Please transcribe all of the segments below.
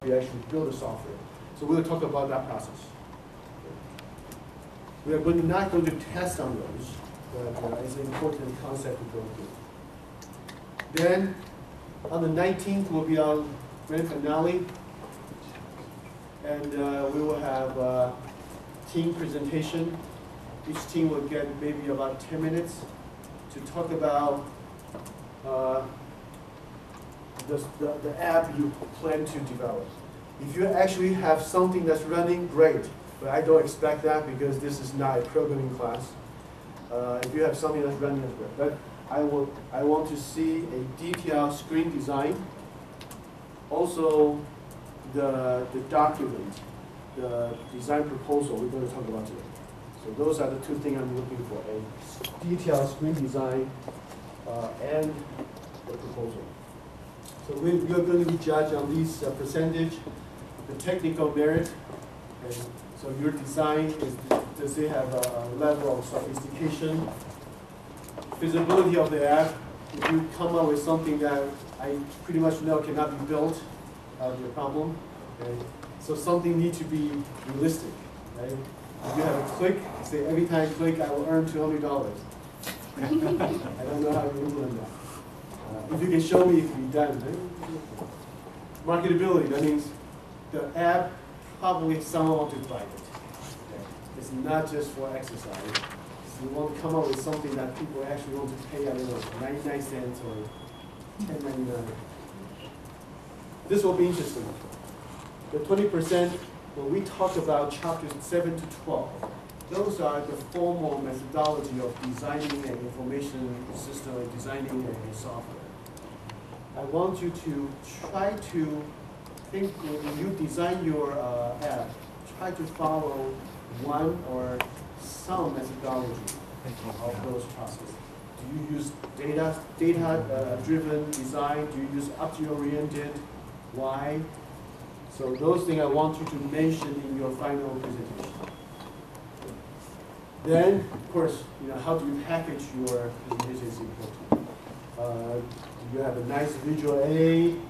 you actually build the software. So we'll talk about that process. We are not going to test on those, but it's an important concept to go through. Then, on the 19th will be our grand finale, and we will have a team presentation. Each team will get maybe about 10 minutes to talk about the app you plan to develop. If you actually have something that's running, great. But I don't expect that because this is not a programming class. If you have something that's running, that's great. But I want to see a detailed screen design. Also, the document, the design proposal we're going to talk about today. So those are the two things I'm looking for: a detailed screen design and the proposal. So we're going to be judged on these percentage, the technical merit. Okay. So your design, does it have a level of sophistication? Feasibility of the app. If you come up with something that I pretty much know cannot be built out of your problem, okay? So something needs to be realistic. Right? If you have a click, say every time I click I will earn $200. I don't know how to implement that. If you can show me, it can be done. Right? Marketability, that means the app probably someone wants to buy it. Okay. It's not just for exercise. So you want to come up with something that people actually want to pay, I don't know, 99 cents or $10.99. This will be interesting. The 20%, when we talk about chapters 7 to 12, those are the formal methodology of designing an information system or designing a software. I want you to try to think, when you design your app, try to follow one or some methodology of those processes. Do you use data-driven design? Do you use object-oriented? Why? So those things I want you to mention in your final presentation. Then, of course, how do you package your presentation is important. Do you have a nice visual aid?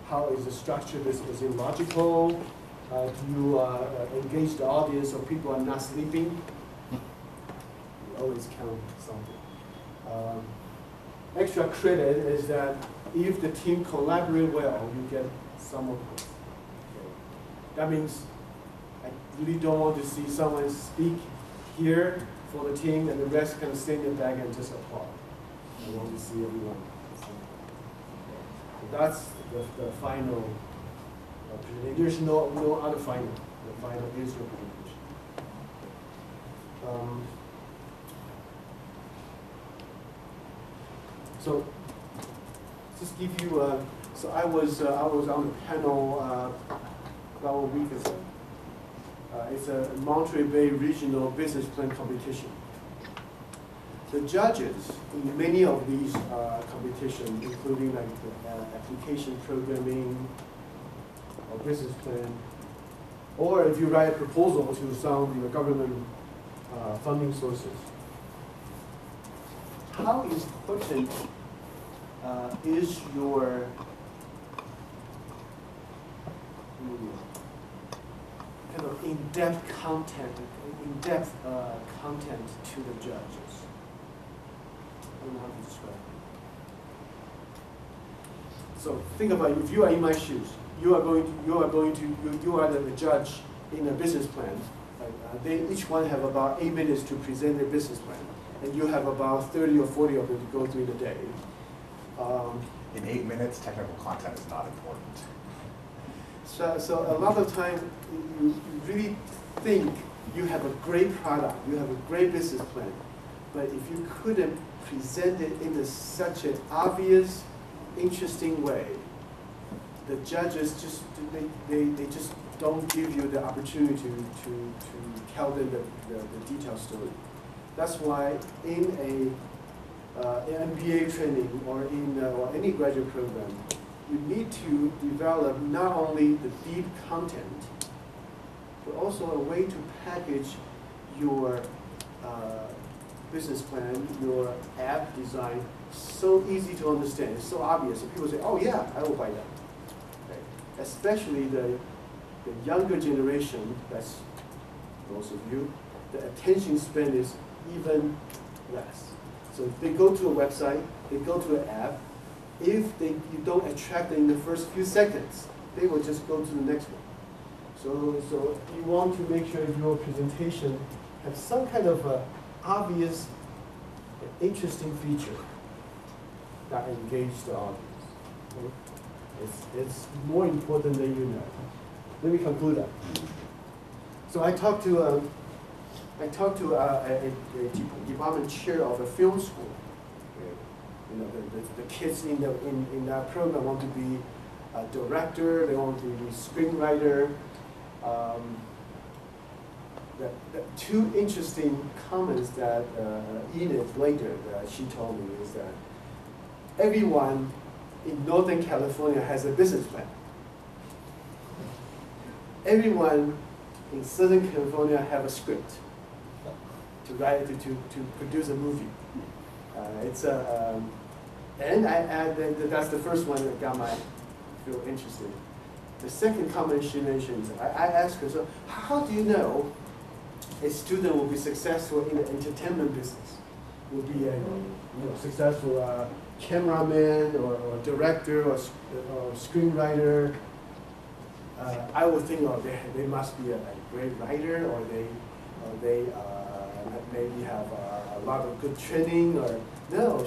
How is the structure? Is it logical? Do you engage the audience so people are not sleeping? You always count something. Extra credit is that if the team collaborate well, you get some of it. Okay. That means I really don't want to see someone speak here for the team and the rest can stand in the back and just applaud. I want to see everyone. So that's the final presentation. There's no other final. The final is your presentation. So just give you. So I was on the panel about a week ago. It's a Monterey Bay Regional Business Plan competition. The judges in many of these competitions, including like the application programming or business plan, or if you write a proposal to some government funding sources, how important is your kind of in-depth content to the judges? I don't know how to describe it. So think about it. If you are in my shoes, you are the judge in a business plan. They each one have about 8 minutes to present their business plan, and you have about 30 or 40 of them to go through in a day. In 8 minutes, technical content is not important. So a lot of times you really think you have a great product, you have a great business plan, but if you couldn't present it in such an obvious, interesting way, the judges just they just don't give you the opportunity to tell them the detailed story. That's why in an MBA training or in any graduate program, you need to develop not only the deep content, but also a way to package your business plan, your app design, so easy to understand. It's so obvious. And people say, oh yeah, I will buy that. Okay. especially the younger generation, that's most of you, the attention span is even less. So if they go to a website, they go to an app, if you don't attract them in the first few seconds, they will just go to the next one. So you want to make sure your presentation has some kind of obvious, interesting feature that engages the audience. Okay? It's more important than you know. Let me conclude that. So I talked to a department chair of a film school. You know, the kids in that program want to be a director, they want to be a screenwriter. The two interesting comments that Edith later that she told me is that everyone in Northern California has a business plan. Everyone in Southern California have a script to write to produce a movie. And I add that that's the first one that got my feel interested. The second comment she mentioned, I asked her, so how do you know a student will be successful in the entertainment business? Will be a successful cameraman or director or screenwriter? I would think, oh, they must be a great writer, or they maybe have a lot of good training, or no.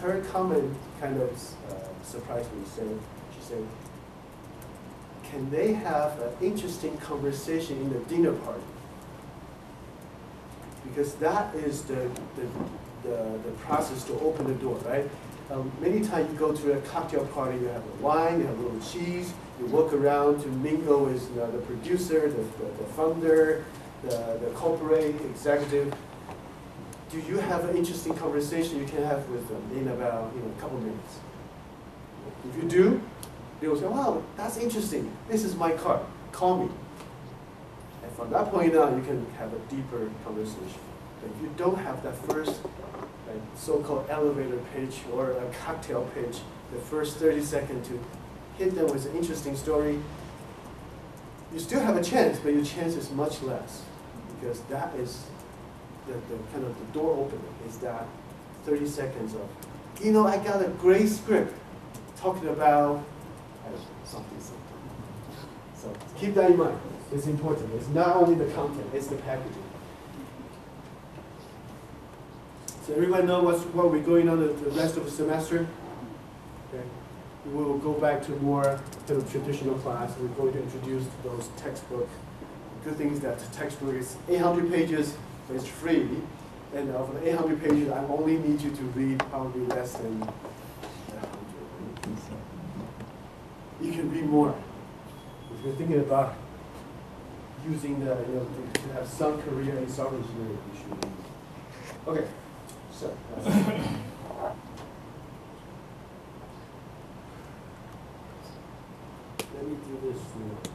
Her comment kind of surprised me. She said, can they have an interesting conversation in the dinner party? Because that is the process to open the door, right? Many times you go to a cocktail party, you have a wine, you have a little cheese, you walk around to mingle with the producer, the founder, the corporate executive. Do you have an interesting conversation you can have with them in about a couple minutes? If you do, they will say, wow, that's interesting. This is my card. Call me. And from that point on, you can have a deeper conversation. But if you don't have that first so-called elevator pitch or a cocktail pitch, the first 30 seconds to hit them with an interesting story, you still have a chance, but your chance is much less, because that is the kind of the door opener, is that 30 seconds of, I got a great script talking about something. So keep that in mind. It's important. It's not only the content, it's the packaging. So everyone know what we're going on the rest of the semester? Okay. We will go back to more kind of traditional class. We're going to introduce those textbook. The good thing is that the textbook is 800 pages, but it's free. And of the 800 pages, I only need you to read probably less than 100. You can read more. If you're thinking about using to have some career in software engineering, you should read. Okay. So, let me do this now.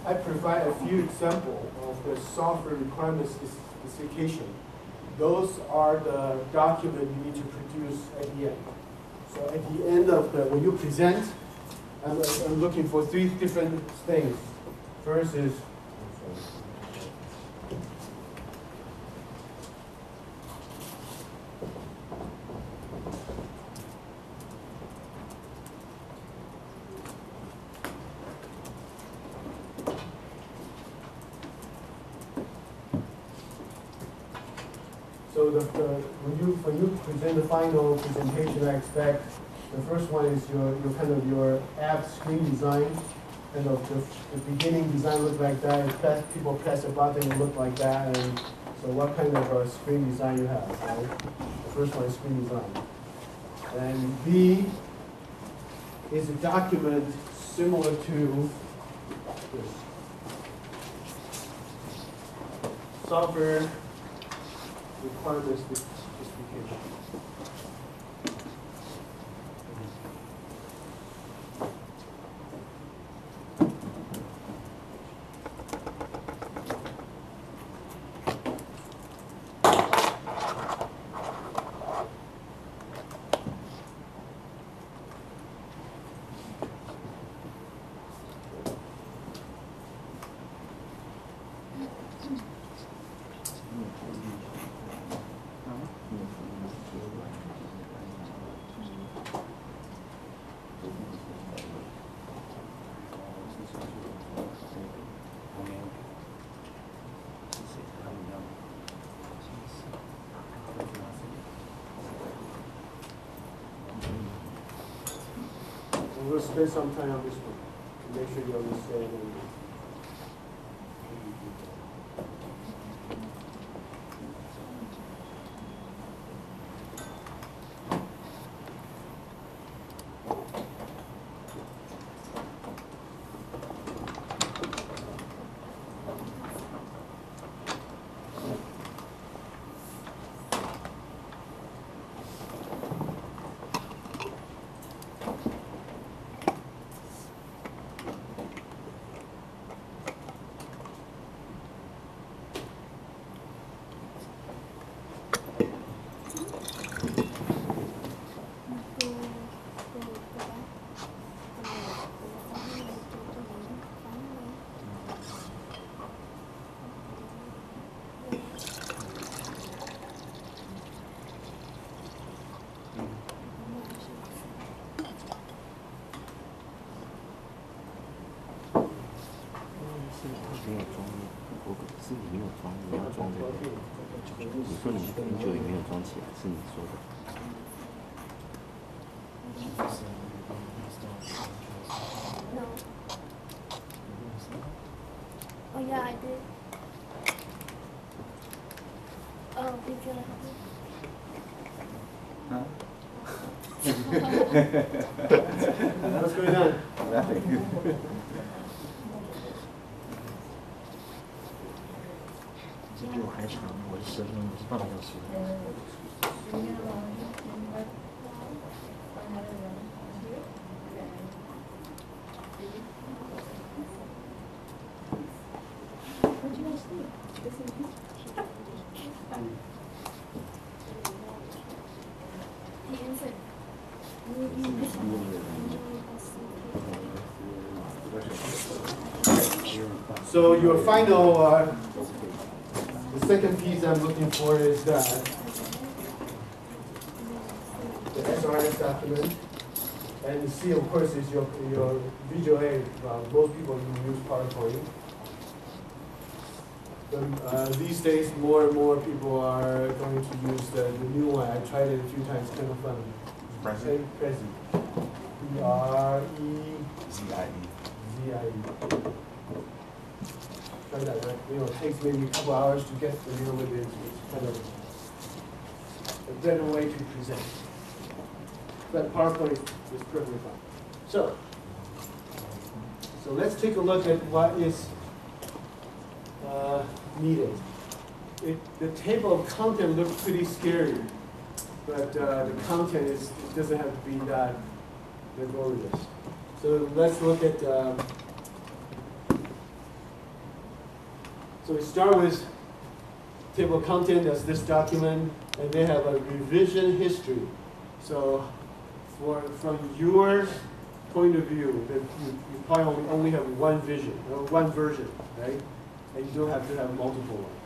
I provide a few examples of the software requirement specification. Those are the document you need to produce at the end. So at the end of when you present, I'm looking for 3 different things. First is so when you present the final presentation, I expect the first one is your app screen design. The beginning design look like that. People press a button and look like that. And So what kind of screen design you have, right? The first one is screen design. And B is a document similar to this. Software requirements specification. We'll spend some time on this one to make sure you understand.你说你很久也没有装起来，是你说的。No. Oh yeah, I did. Oh, did you help me? Huh? What's going on? Nothing. 这比我还长，我是10分钟，我是半个小时。So your final, the second piece I'm looking for is the SRS document. And C, of course, is your visual aid. Most people use PowerPoint. But these days, more and more people are going to use the new one. I tried it a few times, kind of fun. Prezi. Prezi. P-R-E-Z-I-E. Try that, right? You know, it takes maybe a couple hours to get familiar with it. It's kind of a better way to present. But PowerPoint is perfectly fine. So let's take a look at what is needed. The table of content looks pretty scary, but the content it doesn't have to be that laborious. So let's look at. So we start with table of content, that's this document, and they have a revision history. So from your point of view, that you probably only have one vision, or one version, right? And you don't have to have multiple ones.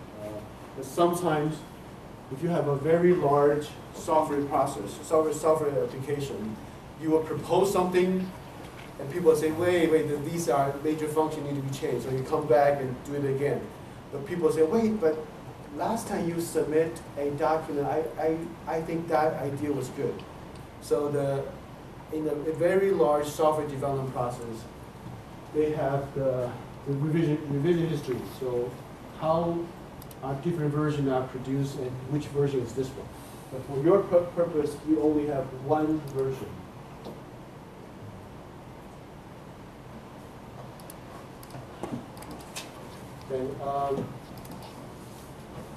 But sometimes, if you have a very large software process, software application, you will propose something, and people will say, wait, these are major functions need to be changed. So you come back and do it again. But people say, wait, but last time you submit a document, I think that idea was good. So in a very large software development process, they have the revision history. So how different versions are produced and which version is this one. But for your purpose, you only have one version. Okay,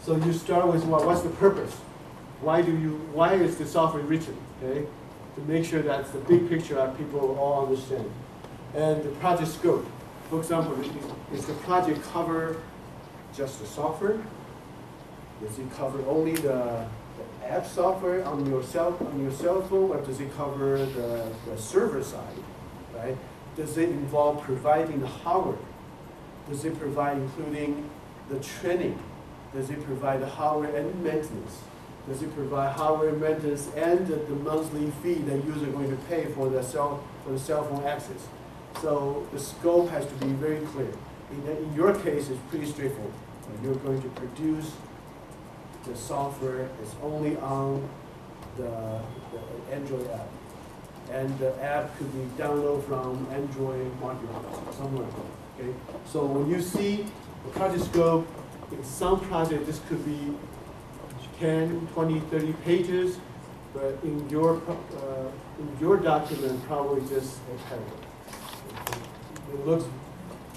so you start with what's the purpose? Why is the software written? Okay, to make sure that's the big picture that people all understand. And the project scope. For example, is the project cover just the software? Does it cover only the app software on your cell phone, or does it cover the server side? Right? Does it involve providing the hardware? Does it provide including the training? Does it provide the hardware and maintenance? Does it provide hardware maintenance and the monthly fee that users are going to pay for the cell phone access? So the scope has to be very clear. In your case, it's pretty straightforward. You're going to produce the software is only on the Android app. And the app could be downloaded from Android marketplace, somewhere. Okay? So when you see the project scope, in some project this could be 10, 20, 30 pages, but in your document probably just a paragraph.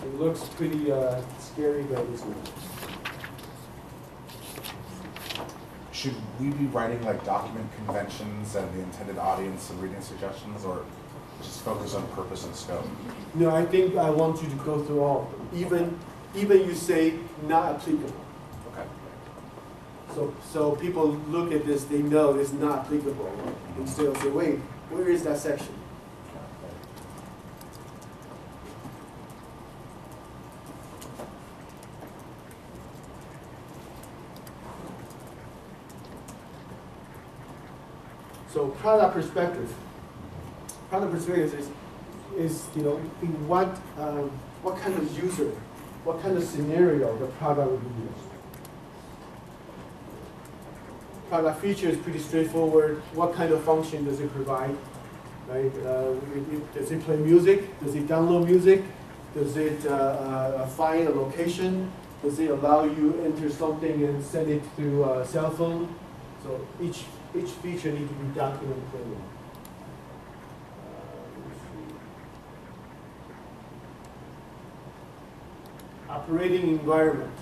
It looks pretty scary, but it's not. Should we be writing like document conventions and the intended audience and reading suggestions, or just focus on purpose and scope? No, I think I want you to go through all of them. Even you say not applicable. Okay. So people look at this, they know it's not applicable. Instead of say, wait, where is that section? So product perspective is in what kind of user, what kind of scenario the product will be used. Product feature is pretty straightforward. What kind of function does it provide? Right? Does it play music? Does it download music? Does it find a location? Does it allow you enter something and send it through a cell phone? So each feature needs to be documented clearly. Operating environment.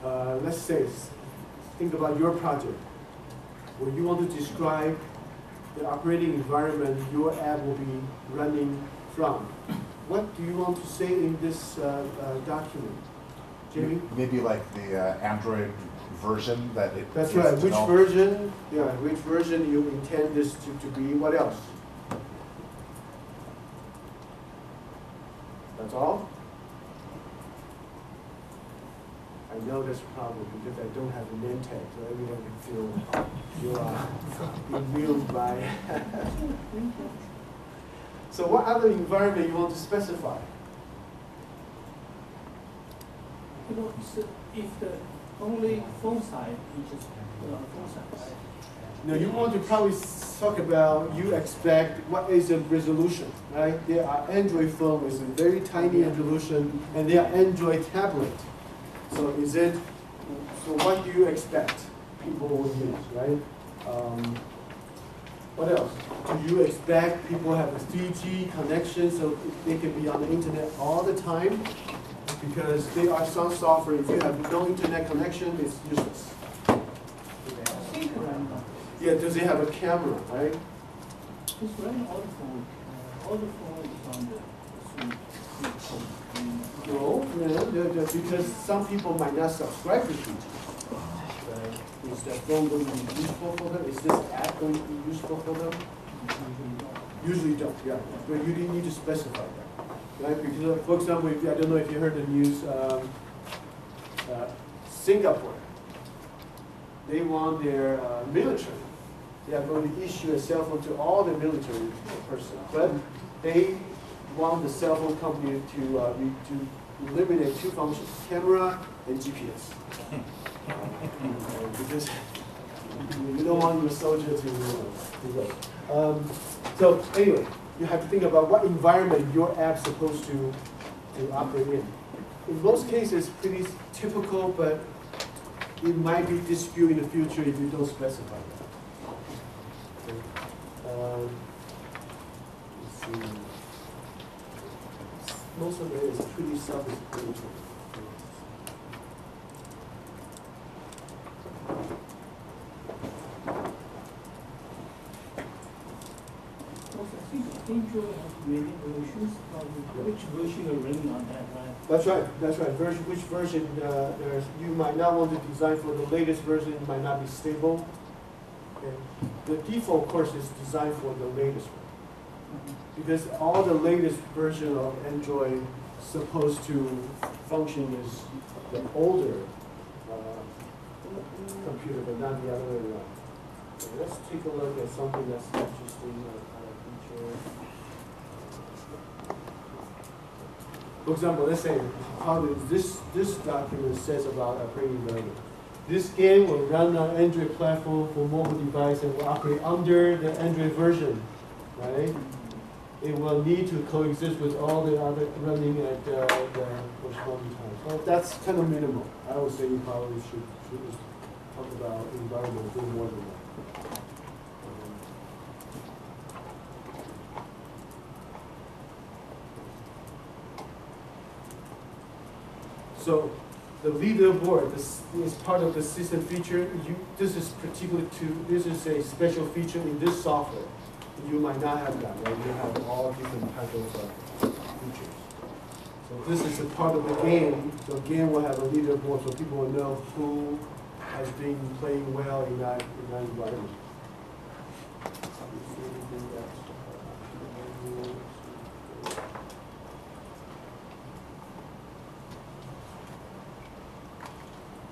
Let's say, think about your project, where you want to describe the operating environment your app will be running from. What do you want to say in this document? Jamie? Maybe like the Android version that it That's is right. Which developed. version? Yeah, which version you intend this to be? What else? That's all? I know that's a problem because I don't have a name tag, so everyone can feel immune by. So what other environment you want to specify? So if the only phone side, you just put on phone side, right? No, you want to probably talk about you expect what is the resolution, right? There are Android phone with a very tiny resolution, and there are Android tablet. So what do you expect people will use, right? What else? Do you expect people have a 3G connection so they can be on the internet all the time? Because there are some software, if you have no internet connection, it's useless. Yeah, does it have a camera, right? It's running all the phone. All the phone is on the suite. No, because some people might not subscribe to 3G. Is that phone going to be useful for them? Is this app going to be useful for them? Usually don't, yeah. But you need to specify that. Right? Because, for example, I don't know if you heard the news, Singapore, they want their military. They are going to issue a cell phone to all the military personnel. But they want the cell phone company to eliminate two functions, camera and GPS. Because you don't want your soldier to go. So anyway, you have to think about what environment your app's supposed to operate in. in most cases, pretty typical, but it might be disputed in the future if you don't specify that. Okay. Let's see. Most of it is pretty self-explanatory. Also, I think Android has many versions. Which version are running on that, right? That's right, that's right. Which version, you might not want to design for the latest version, it might not be stable. Okay. The default course is designed for the latest one. Because all the latest version of Android supposed to function as the older computer, but not the other way around. Okay, let's take a look at something that's interesting feature. For example, let's say how this document says about operating learning. This game will run on Android platform for mobile device and will operate under the Android version, right? It will need to coexist with all the other running at the corresponding time. Well, that's kind of minimal. I would say you probably should talk about environment a little more than that. So the leaderboard, this is part of the system feature. This is this is a special feature in this software. You might not have that, right? You have all different types of features. So this is a part of the game. The game will have a leaderboard so people will know who has been playing well in that environment.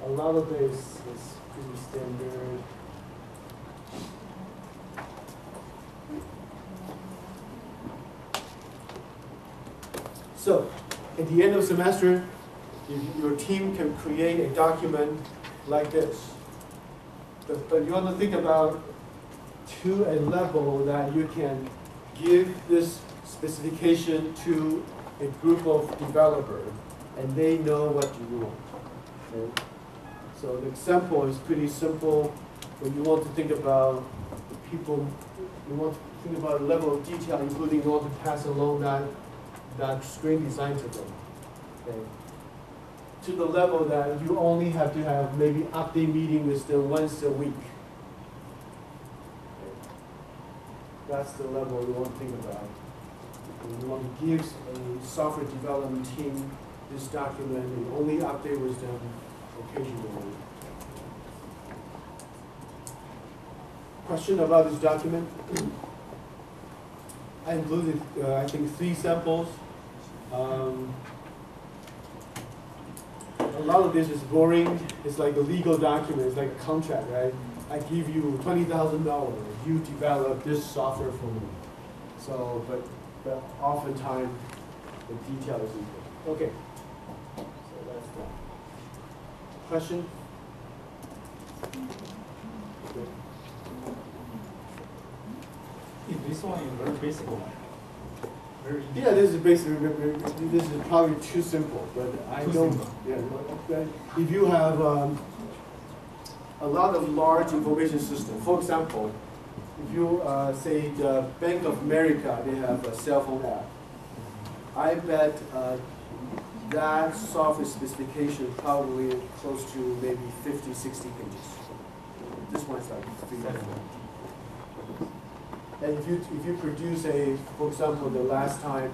A lot of this is pretty standard. So, at the end of the semester, your team can create a document like this. But you want to think about to a level that you can give this specification to a group of developers, and they know what you want. Okay? So the example is pretty simple. When you want to think about people, you want to think about a level of detail, including you want to pass along that screen design to them. Okay? To the level that you only have to have maybe update meeting with them once a week. Okay? That's the level you want to think about. And you want to give a software development team this document and only update with them occasionally. Question about this document? I included, I think, 3 samples. A lot of this is boring. It's like a legal document. It's like a contract, right? I give you $20,000. You develop this software for me. So, but oftentimes the detail is equal. Okay. So that's that. Question? Okay. This one is very basic one. Very easy. Yeah, this is basically, this is probably too simple, but I Too don't, simple. yeah, if you have a lot of large information system, for example, if you say the Bank of America, they have a cell phone app. I bet that software specification probably close to maybe 50, 60 pages. This one's like 300. And if you produce for example, the last time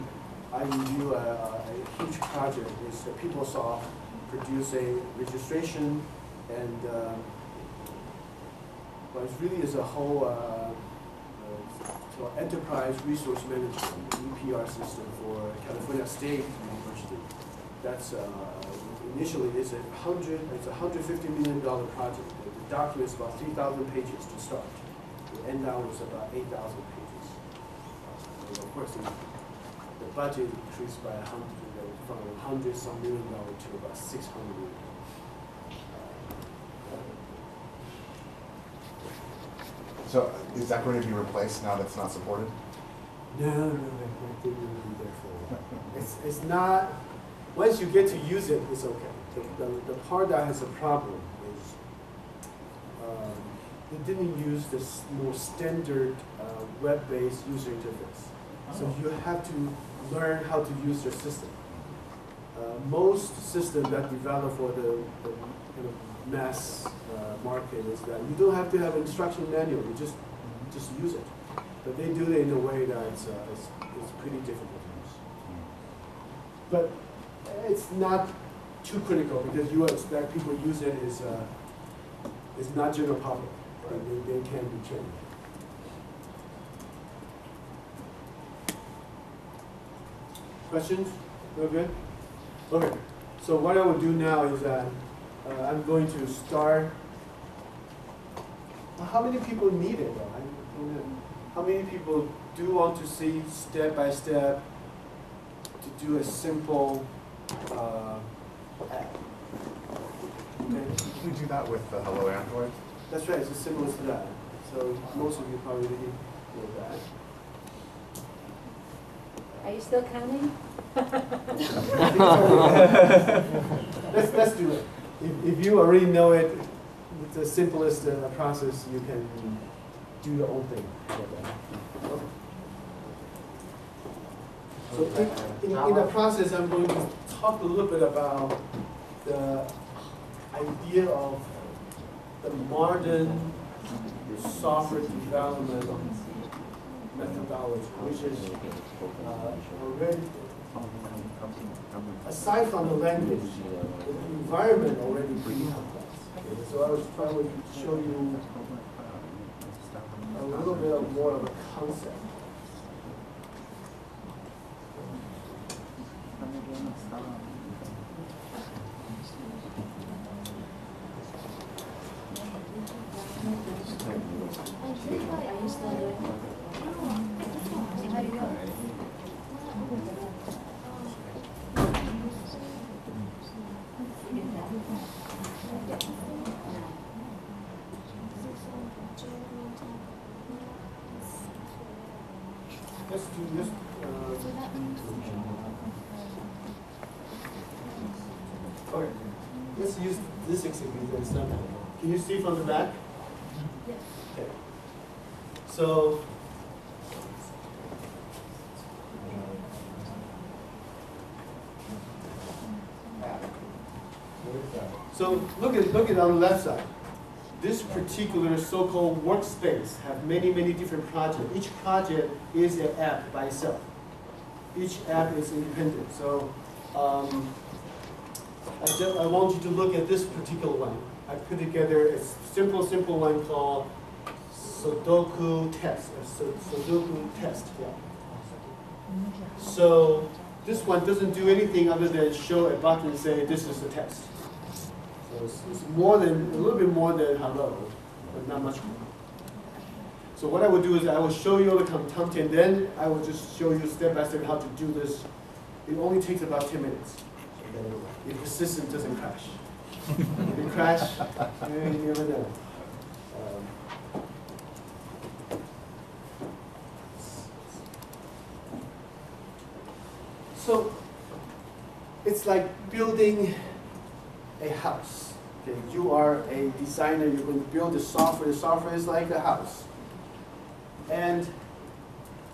I review a huge project is the PeopleSoft produce a registration and but it really is a whole enterprise resource management EPR system for California State University. That's initially it's a $150 million project. The document is about 3,000 pages to start. The end now is about 8,000 pages. And of course, the budget increased by from $100-some million to about $600 million. So is that going to be replaced now that it's not supported? No, I think it will be there for. It's not. once you get to use it, it's okay. The part that has a problem is it didn't use this more standard web-based user interface. So you have to learn how to use your system. Most systems that develop for the kind of mass market is that you don't have to have an instruction manual. You just use it. But they do it in a way that it's pretty difficult to use. But it's not too critical because you expect people use it is not general public. Right? They can be trained. Questions? No good? Okay. So what I will do now is that I'm going to start. How many people need it though? I don't know. How many people do want to see step by step to do a simple app? Okay. Can we do that with the Hello Android? That's right. It's as simple as that. So most of you probably know that. Are you still counting? Let's do it. If you already know it, it's the simplest process. You can do your own thing. So in the process, I'm going to talk a little bit about the idea of the modern software development methodology, which is already, aside from the language, the environment already pretty complex. Okay, so I was trying to show you a little bit more of a concept. Let's do this. Okay, let's use this example. Can you see from the back? Yes. Okay. So, look at on the left side. This particular so-called workspace have many different projects. Each project is an app by itself. Each app is independent. So I want you to look at this particular one. I put together a simple one called Sudoku test. Sudoku test. Yeah. So this one doesn't do anything other than show a button and say this is the test. So it's more than a little bit more than hello, but not much more. So what I will do is I will show you all the content, then I will just show you step by step how to do this. It only takes about 10 minutes. If the system doesn't crash. If it crash, you never know. So it's like building a house. Okay, you are a designer, you're going to build the software. The software is like a house. And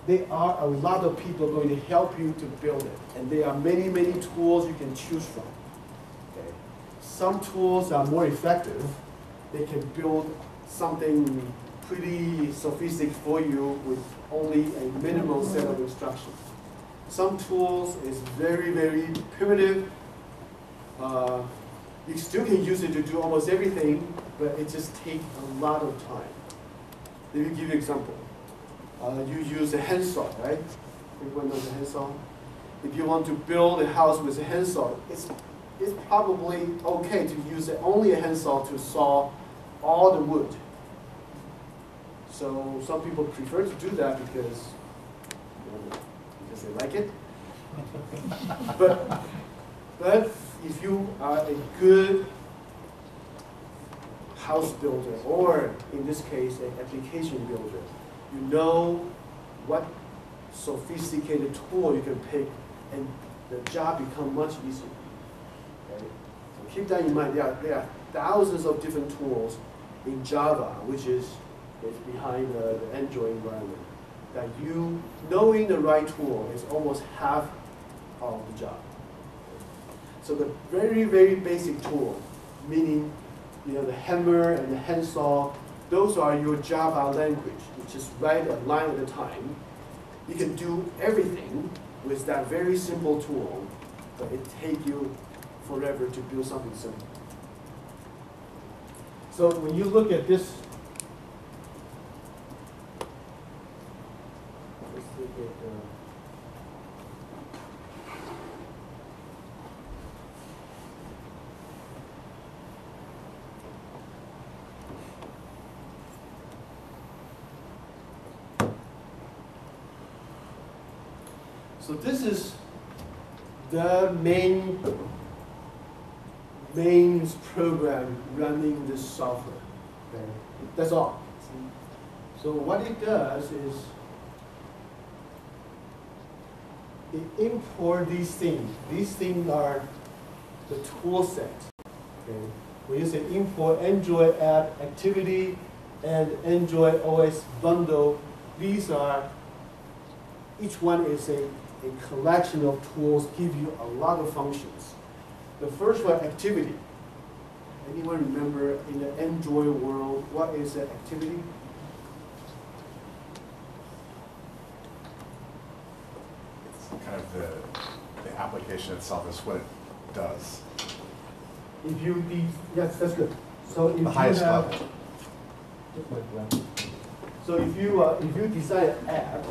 there are a lot of people going to help you to build it. And there are many tools you can choose from. Okay. Some tools are more effective. They can build something pretty sophisticated for you with only a minimal set of instructions. Some tools is very primitive. You still can use it to do almost everything, but it just takes a lot of time. Let me give you an example. You use a handsaw, right? Everyone knows a handsaw. If you want to build a house with a handsaw, it's probably okay to use only a handsaw to saw all the wood. So some people prefer to do that because they like it. But if you are a good house builder, or in this case, an application builder, you know what sophisticated tool you can pick and the job becomes much easier. Okay? So keep that in mind. There are thousands of different tools in Java, which is behind the Android environment. That you knowing the right tool is almost half of the job. So the very, very basic tool, meaning the hammer and the handsaw, those are your Java language. You just write a line at a time. You can do everything with that very simple tool, but it takes you forever to build something simple. So when you look at this, let's look at so this is the main program running this software. Okay? That's all. So what it does is it imports these things. These things are the tool set. Okay? When you say import Android app activity and Android OS bundle, these are, each one is a collection of tools, give you a lot of functions. The first one, activity. Anyone remember in the Android world, what is an activity? It's kind of the application itself is what it does. If you yes, that's good. So if The highest you have, level. so if you design an app,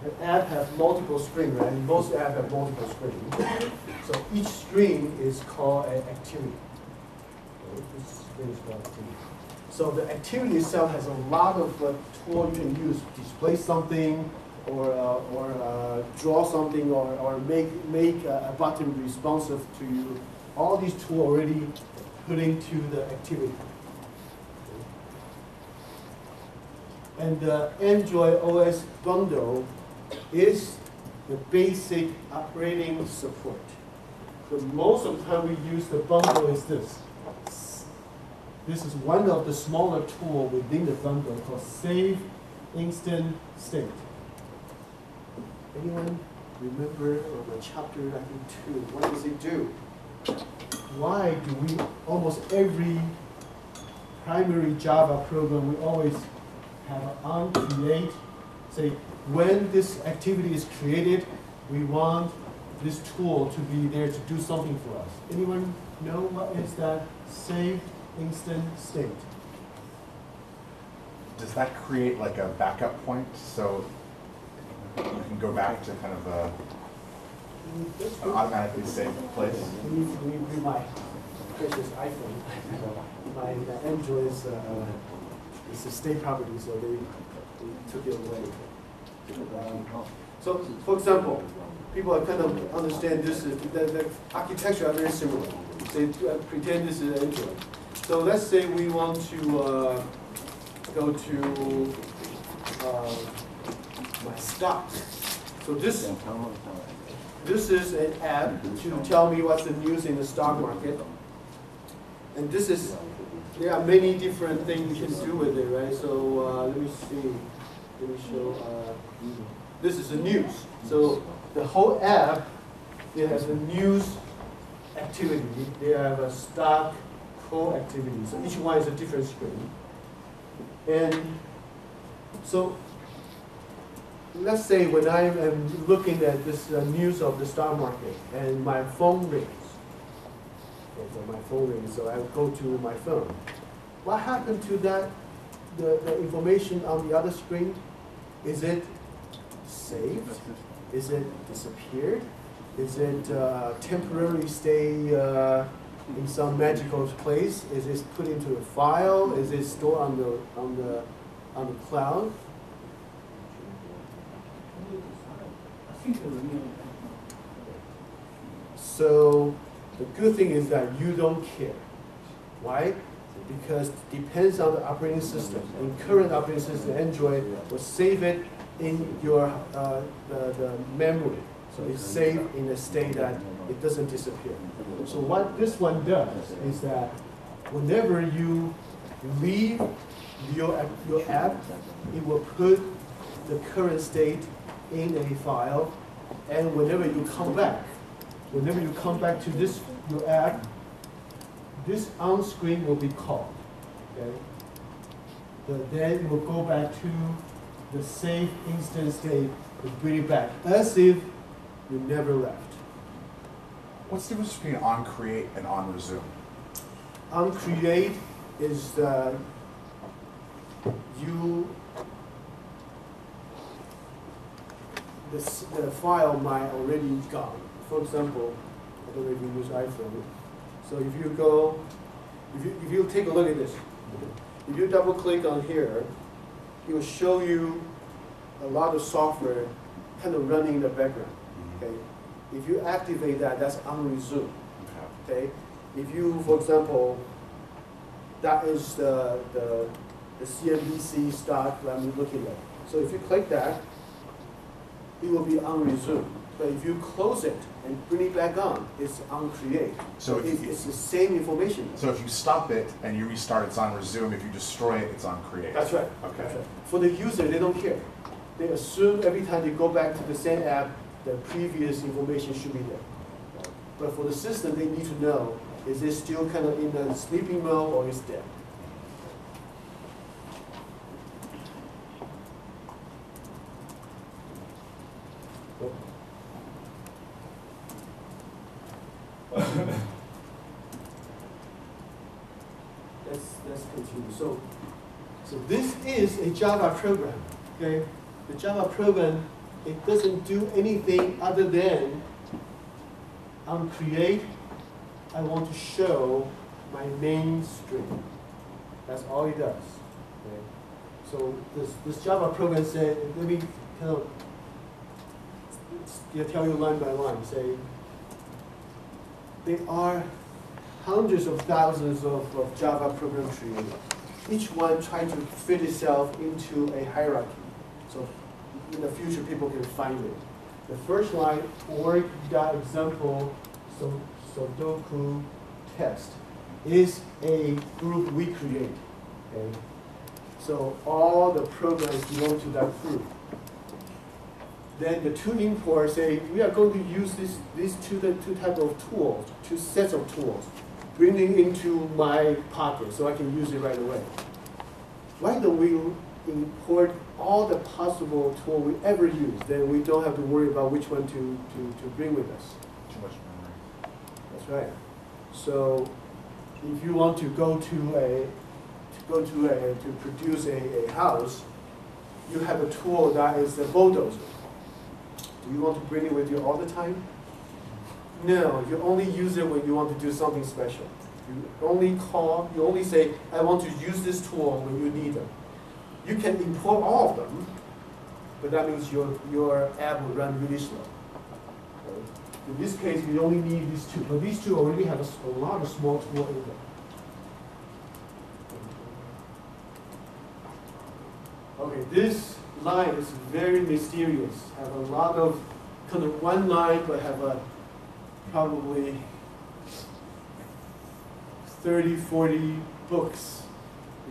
the app has multiple screens, right? Most apps have multiple screens. So each screen is called an activity. Okay, each screen is called activity. So the activity itself has a lot of tools you can use, display something, or draw something, or make a button responsive to you. All these tools already put into the activity. And the Android OS bundle is the basic operating support. So most of the time we use the bundle is this. This is one of the smaller tools within the bundle called Save Instant State. Anyone remember from the chapter, I think 2, what does it do? Why do we, almost every primary Java program, we always have an on create, say when this activity is created, we want this tool to be there to do something for us. Anyone know what is that saved instant state? Does that create like a backup point so you can go back to kind of an automatically saved place? We my precious iPhone, my Android is a state property, so they took it away. So, for example, people are kind of understand this is the architecture are very similar. They pretend this is Android. So let's say we want to go to my stocks. So this is an app to tell me what's the news in the stock market. And this is, there are many different things you can do with it, right? So let me see. Let me show. This is the news. So the whole app, it has a news activity. They have a stock core activity. So each one is a different screen. And so let's say when I am looking at this news of the stock market and my phone rings. Okay, so my phone rings, so I go to my phone. What happened to that, the information on the other screen? Is it saved? Is it disappeared? Is it temporarily stay in some magical place? Is it put into a file? Is it stored on the cloud? So the good thing is that you don't care. Why? Because it depends on the operating system. In current operating system, Android will save it in your the memory. So it's saved in a state that it doesn't disappear. So what this one does is that whenever you leave your app, it will put the current state in a file, and whenever you come back to this your app, this on screen will be called. Okay? But then it will go back to the safe instant state and bring it back as if you never left. What's the difference between on create and on resume? On create is the file might already gone. For example, I don't know if you use iPhone. So if you go, if you take a look at this, if you double click on here, it will show you a lot of software kind of running in the background. Okay, if you activate that, that's on resume. Okay, if you, for example, that is the CNBC stock that I'm looking at. So if you click that, it will be on resume. But if you close it and bring it back on, it's on create. So it's the same information. So if you stop it and you restart, it's on resume. If you destroy it, it's on create. That's right. Okay. That's right. For the user, they don't care. They assume every time they go back to the same app, the previous information should be there. But for the system, they need to know, is it still kind of in the sleeping mode or is dead? Let's continue. So this is a Java program. Okay, the Java program, it doesn't do anything other than on create. I want to show my main string. That's all it does. Okay? So this Java program said, let me kind of tell you line by line. Say there are hundreds of thousands of Java program trees. Each one trying to fit itself into a hierarchy. So in the future, people can find it. The first line, org.example Sudoku test, is a group we create. Okay? So all the programs belong to that group. Then the two imports say, we are going to use these two type of tools, two sets of tools, bring it into my pocket so I can use it right away. Why don't we import all the possible tools we ever use? Then we don't have to worry about which one to bring with us. Too much memory. That's right. So if you want to go to produce a house, you have a tool that is a bulldozer. Do you want to bring it with you all the time? No, you only use it when you want to do something special. You only say, I want to use this tool when you need them. You can import all of them, but that means your app will run really slow. In this case, you only need these two, but these two already have a lot of small tools in them. Okay, this line is very mysterious. Have a lot of kind of one line, but have a probably 30, 40 books.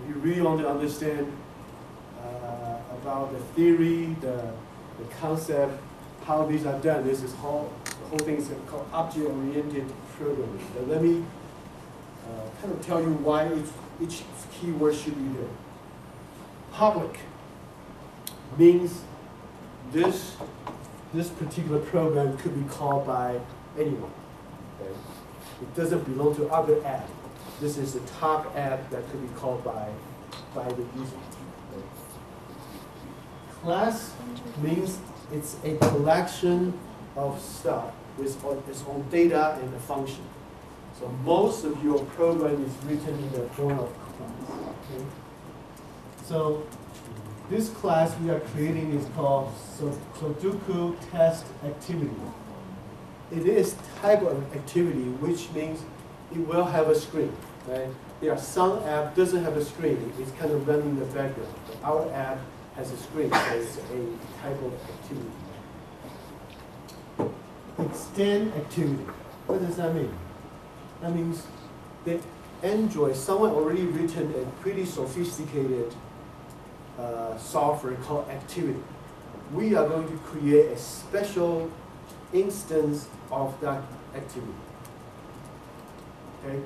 If you really want to understand about the theory, the concept, how these are done, this is the whole thing is called object-oriented programming. But let me kind of tell you why each keyword should be there. Public means this particular program could be called by anyone. Okay? It doesn't belong to other apps. This is the top app that could be called by the user. Okay? Class means it's a collection of stuff with its own data and a function. So most of your program is written in the form of class. Okay? So this class we are creating is called Sudoku test activity. It is type of activity, which means it will have a screen. right? There are some app doesn't have a screen. It's kind of running in the background. But our app has a screen, so it's a type of activity. Extend activity. What does that mean? That means that Android, someone already written a pretty sophisticated software called activity. We are going to create a special instance of that activity. Okay?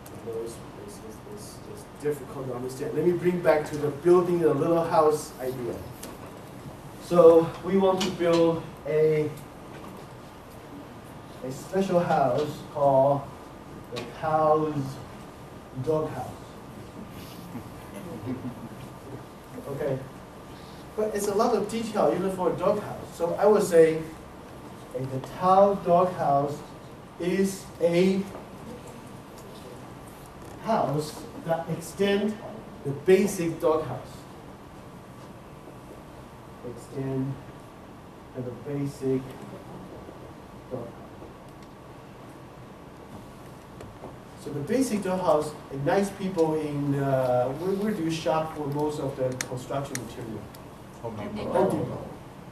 I know it's difficult to understand. Let me bring back to the building a little house idea. So we want to build a special house called the cow's dog house. Okay, but it's a lot of detail even for a dog house. So I would say the cow dog house is a house that extends the basic dog house. Extend the basic dog house. So the basic dog house, and nice people in, where do you shop for most of the construction material? Home Depot. Home Depot.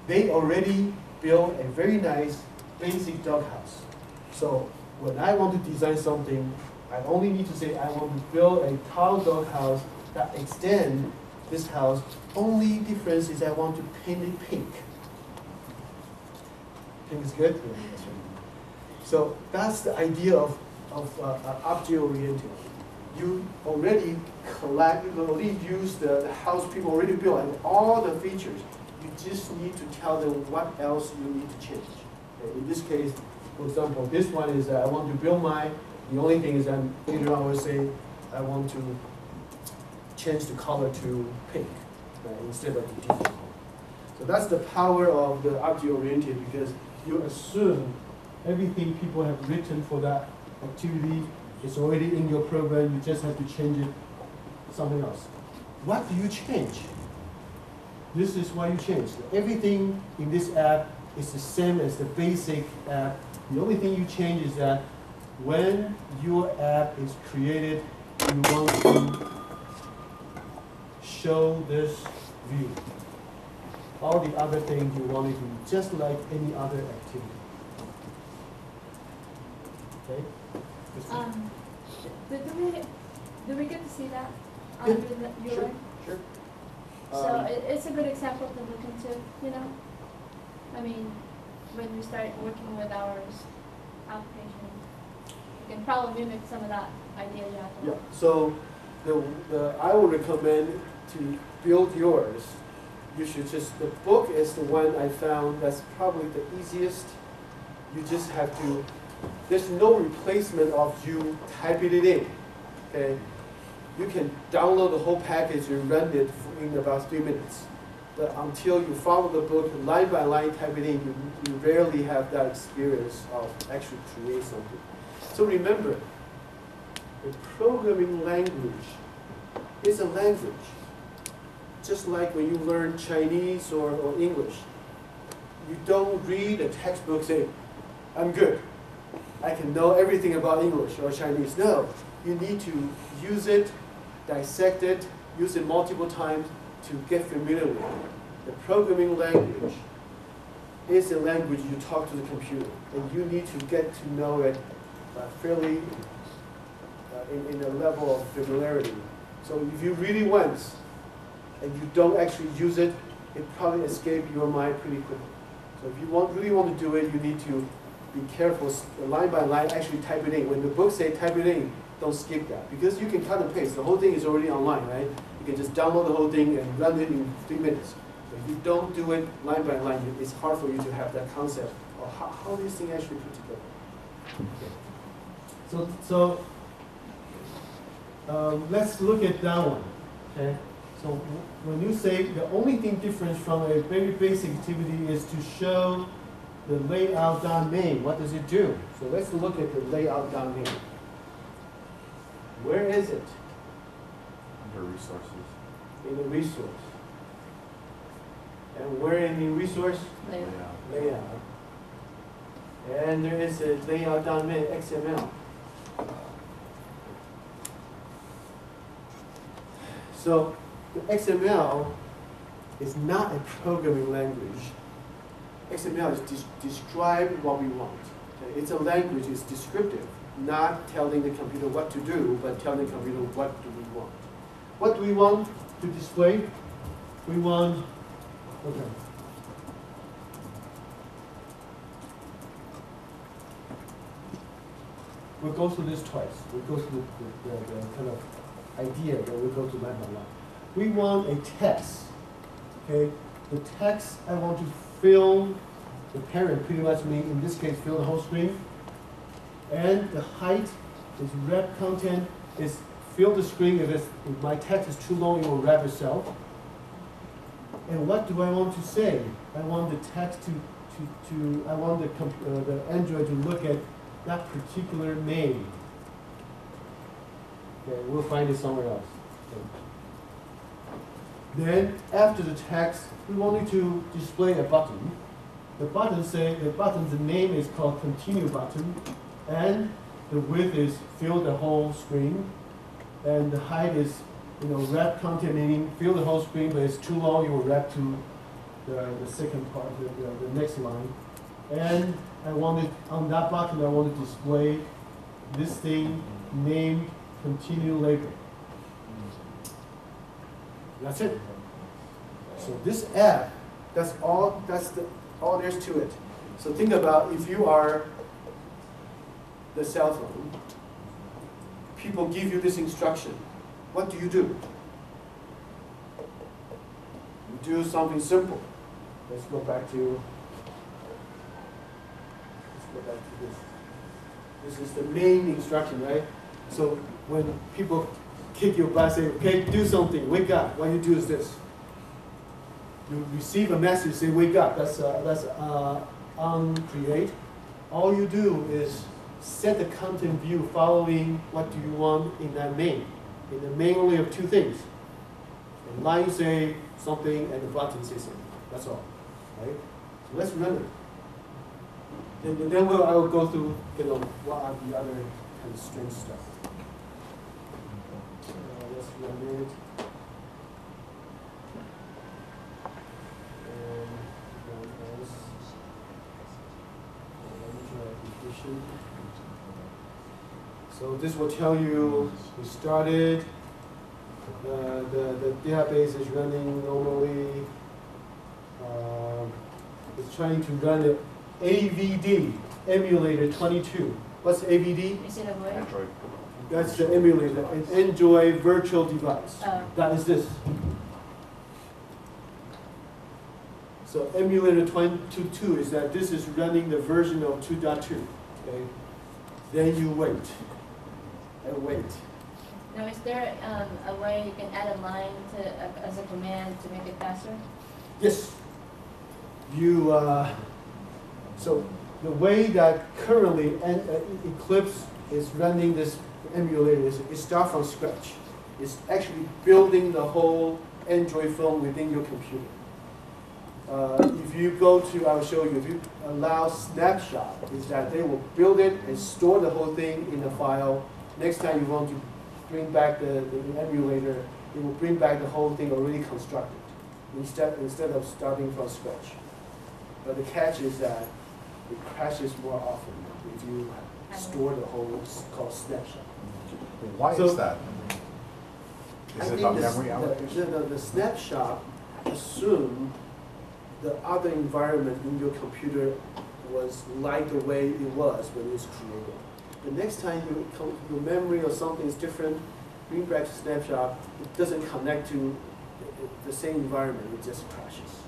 They already built a very nice basic dog house. So when I want to design something, I only need to say I want to build a tall dog house that extends this house. Only difference is I want to paint it pink. Pink is good? Yeah, that's right. So that's the idea of object-oriented. You already collect, you already use the house people already built and all the features. You just need to tell them what else you need to change. Okay, in this case, for example, this one is I want to build the only thing is that later on I will say I want to change the color to pink instead of the default color. So that's the power of the object-oriented, because you assume everything people have written for that activity is already in your program. You just have to change it to something else. What do you change? This is what you change. Everything in this app is the same as the basic app. The only thing you change is that when your app is created, you want to show this view. All the other things you want it to be just like any other activity. Okay? Do we get to see that on Yeah, your sure, UI? sure. So it's a good example to look into, you know? I mean, when we start working with our application, we can probably mimic some of that idea you have. Yeah, so I would recommend to build yours. You should just, the book is the one I found that's probably the easiest. You just have to, there's no replacement of you typing it in, okay? You can download the whole package and run it in about 3 minutes. But until you follow the book line by line, type it in, you rarely have that experience of actually create something. So remember, a programming language is a language. Just like when you learn Chinese or English. You don't read a textbook saying, I'm good. I can know everything about English or Chinese. No, you need to use it, dissect it, use it multiple times to get familiar with it. The programming language is a language you talk to the computer, and you need to get to know it fairly in a level of familiarity. So if you read it once and you don't actually use it, it probably escapes your mind pretty quickly. So if you really want to do it, you need to be careful, line by line, actually type it in. When the book says type it in, don't skip that, because you can cut and paste. The whole thing is already online, right? You can just download the whole thing and run it in 3 minutes. But if you don't do it line by line, it's hard for you to have that concept of how this thing actually put together. Okay. So let's look at that one. Okay. So when you say the only thing different from a very basic activity is to show the layout domain, what does it do? So let's look at the layout domain. Where is it? Under resources. In the resource. And where in the resource? Layout. And there is a layout domain XML. So the XML is not a programming language. XML is describe what we want. Okay? It's a language, it's descriptive, not telling the computer what to do, but telling the computer what do we want. What do we want to display? We want, okay. We'll go through this twice. We'll go through the kind of idea, then we'll go to line by line. We want a text, okay? The text I want to fill the parent, pretty much mean, in this case, fill the whole screen. And the height is wrap content, is fill the screen. If my text is too long, it will wrap itself. And what do I want to say? I want the text I want the Android to look at that particular name. Okay, we'll find it somewhere else. Okay. Then, after the text, we want it to display a button. The button's name is called Continue button, and the width is fill the whole screen, and the height is, wrap content, meaning fill the whole screen, but it's too long, you will wrap to the second part, the next line. And I want it, on that button, I want to display this thing named Continue Label. That's it. So this app, that's all there is to it. So think about if you are the cell phone, people give you this instruction. What do? You do something simple. Let's go back to this. This is the main instruction, right? So when people kick your butt, say, okay, do something, wake up. What you do is this. You receive a message, say, wake up. That's on create. All you do is set the content view following what do you want in that main. In the main only have two things. The line say something and the button say something. That's all. Right? So let's run it. And then I will go through what are the other kind of string stuff. Let's run it. So this will tell you we started, the database is running normally, it's trying to run an AVD, emulator 22. What's AVD? Is it a word? Android. That's the emulator, an Android virtual device. Oh. That is this. So emulator 22 is that this is running the version of 2.2. Okay? Then you wait. And wait. Now, is there a way you can add a line as a command to make it faster? Yes. So the way that currently Eclipse is running this emulator is it starts from scratch. It's actually building the whole Android phone within your computer. If you go to, I'll show you, if you allow snapshot, is that they will build it and store the whole thing in a file. Next time you want to bring back the emulator, it will bring back the whole thing already constructed, instead of starting from scratch. But the catch is that it crashes more often if you store the whole called snapshot. Why So, is that? Is it about memory allocation? The snapshot assume the other environment in your computer was like the way it was when it was created. The next time your memory or something is different, bring back the snapshot, it doesn't connect to the same environment, it just crashes.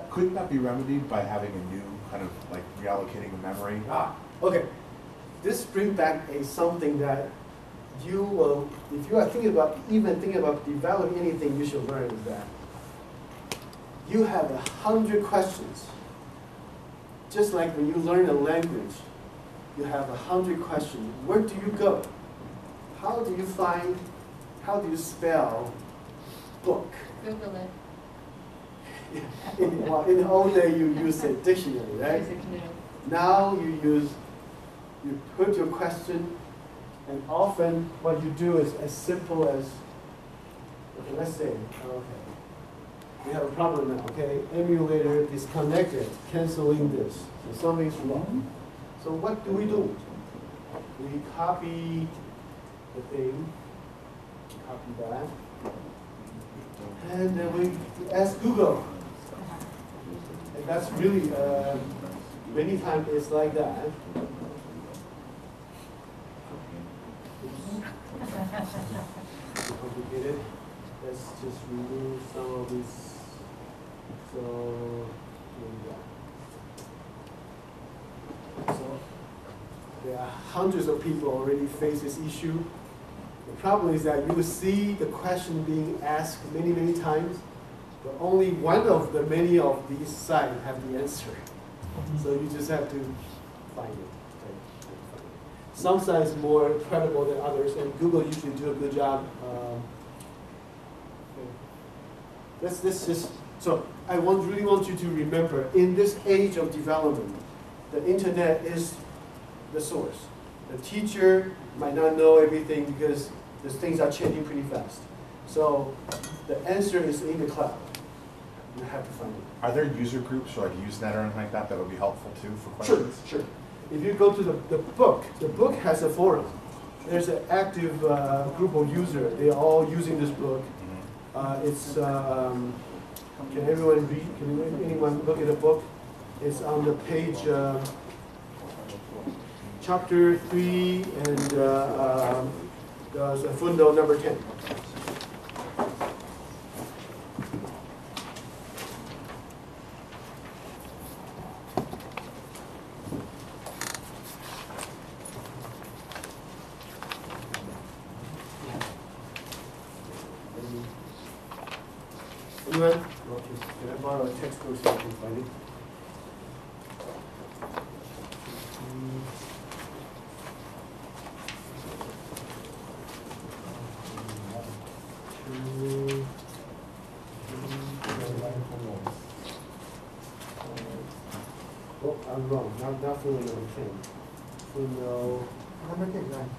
Couldn't that be remedied by having a new kind of like reallocating the memory? Okay. This brings back something that you will, if you are thinking about developing anything, you should learn is that you have 100 questions. Just like when you learn a language, you have 100 questions. Where do you go? How do you spell book? Google it. In the old day, you use a dictionary, right? Now you put your question And often what you do is as simple as, okay, let's say, okay, we have a problem now, okay? Emulator disconnected, canceling this. So something's wrong. So what do? We copy the thing, copy that, and then we ask Google. And that's really, many times it's like that. Complicated. Let's just remove some of this. So, so there are hundreds of people already face this issue. The problem is that you will see the question being asked many, many times, but only one of the many of these sites have the answer. So you just have to find it. Some sites more credible than others, and Google usually do a good job. Let's just, so I really want you to remember, in this age of development, the internet is the source. The teacher might not know everything because the things are changing pretty fast. So the answer is in the cloud. You have to find it. Are there user groups or like Usenet or anything like that that would be helpful too for questions? Sure. If you go to the book has a forum. There's an active group of users. They're all using this book. It's can everyone read? Can anyone look at the book? It's on the page chapter 3 and there's a footnote number 10. Anyone? Okay. Can I borrow a textbook so I can find it? Oh, I'm wrong. Not footnote number 10. Footnote Number 10, right?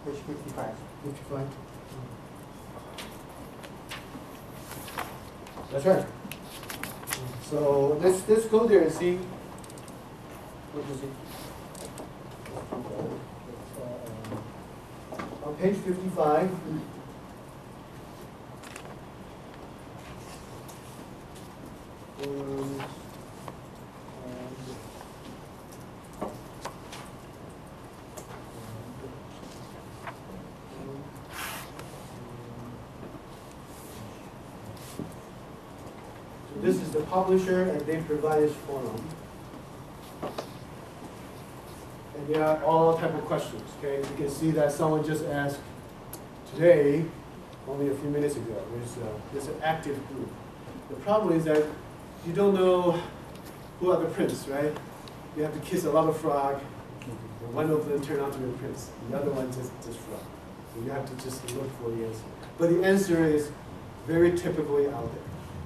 Page 55. 55. That's right. So let's go there and see. What is it? On page 55. This is the publisher, and they provide this forum. And there are all type of questions, okay? You can see that someone just asked today, only a few minutes ago. There's an active group. The problem is that you don't know who are the prince, right? You have to kiss a lot of frog. One of them turned out to be a prince. The other one just frog. So you have to just look for the answer. But the answer is very typically out there.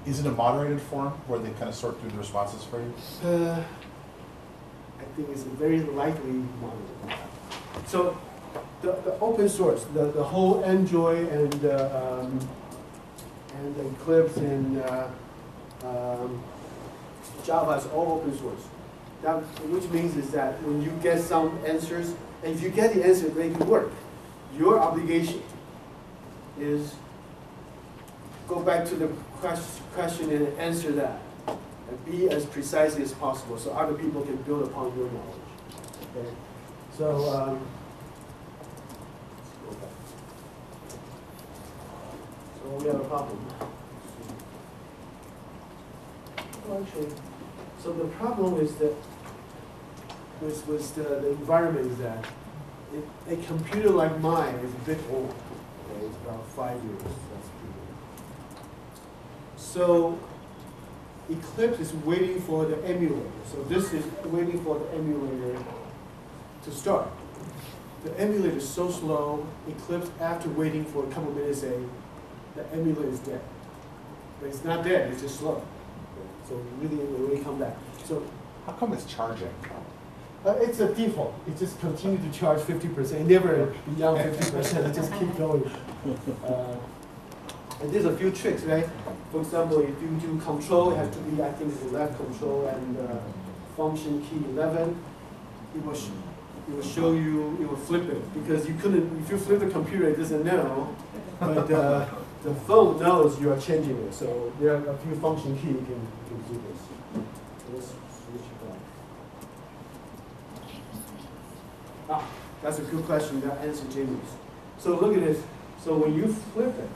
Is it a moderated forum where they kind of sort through the responses for you? I think it's very likely moderated. So the open source, the whole Android and Eclipse and Java is all open source. That, which means is that when you get some answers, and if you get the answer, make it work, your obligation is go back to the question and answer that, and be as precisely as possible so other people can build upon your knowledge. Okay? So, let's go back. So we have a problem. Well, actually, so the problem is that with the environment is that a computer like mine is a bit old. Okay? It's about 5 years. That's pretty old. So Eclipse is waiting for the emulator. So this is waiting for the emulator to start. The emulator is so slow, Eclipse, after waiting for a couple minutes, say, the emulator is dead. But it's not dead, it's just slow. So really, it will really come back. So how come it's charging? It's a default. It just continue to charge 50%. It never beyond 50%. It just keep going. And there's a few tricks, right? For example, if you do control, it has to be, I think, the left control and function key 11. It will show you. It will flip it because you couldn't. If you flip the computer, it doesn't know. But the phone knows you are changing it. So there are a few function key you can do this. So let's switch it back. That's a good question. That answered Jamie's. So look at this. So when you flip it,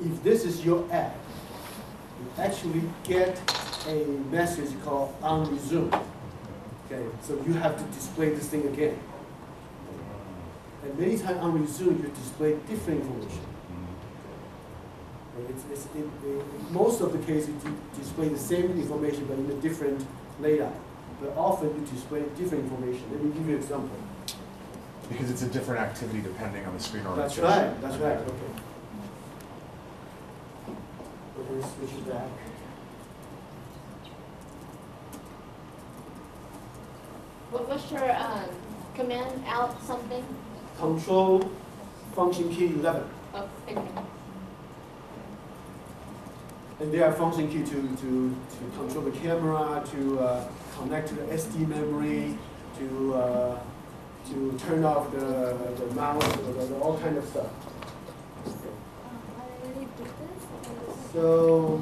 if this is your app, you actually get a message called on resume. Okay, so you have to display this thing again. And many times on resume, you display different information. In most of the cases, you display the same information but in a different layout. But often you display different information. Let me give you an example. Because it's a different activity depending on the screen That's orientation. right, that's right, okay. We're going to switch it back. What's your command out something? Control function key 11. Oh, okay. And there are function key to control the camera, to connect to the SD memory, to turn off the mouse, all kind of stuff. So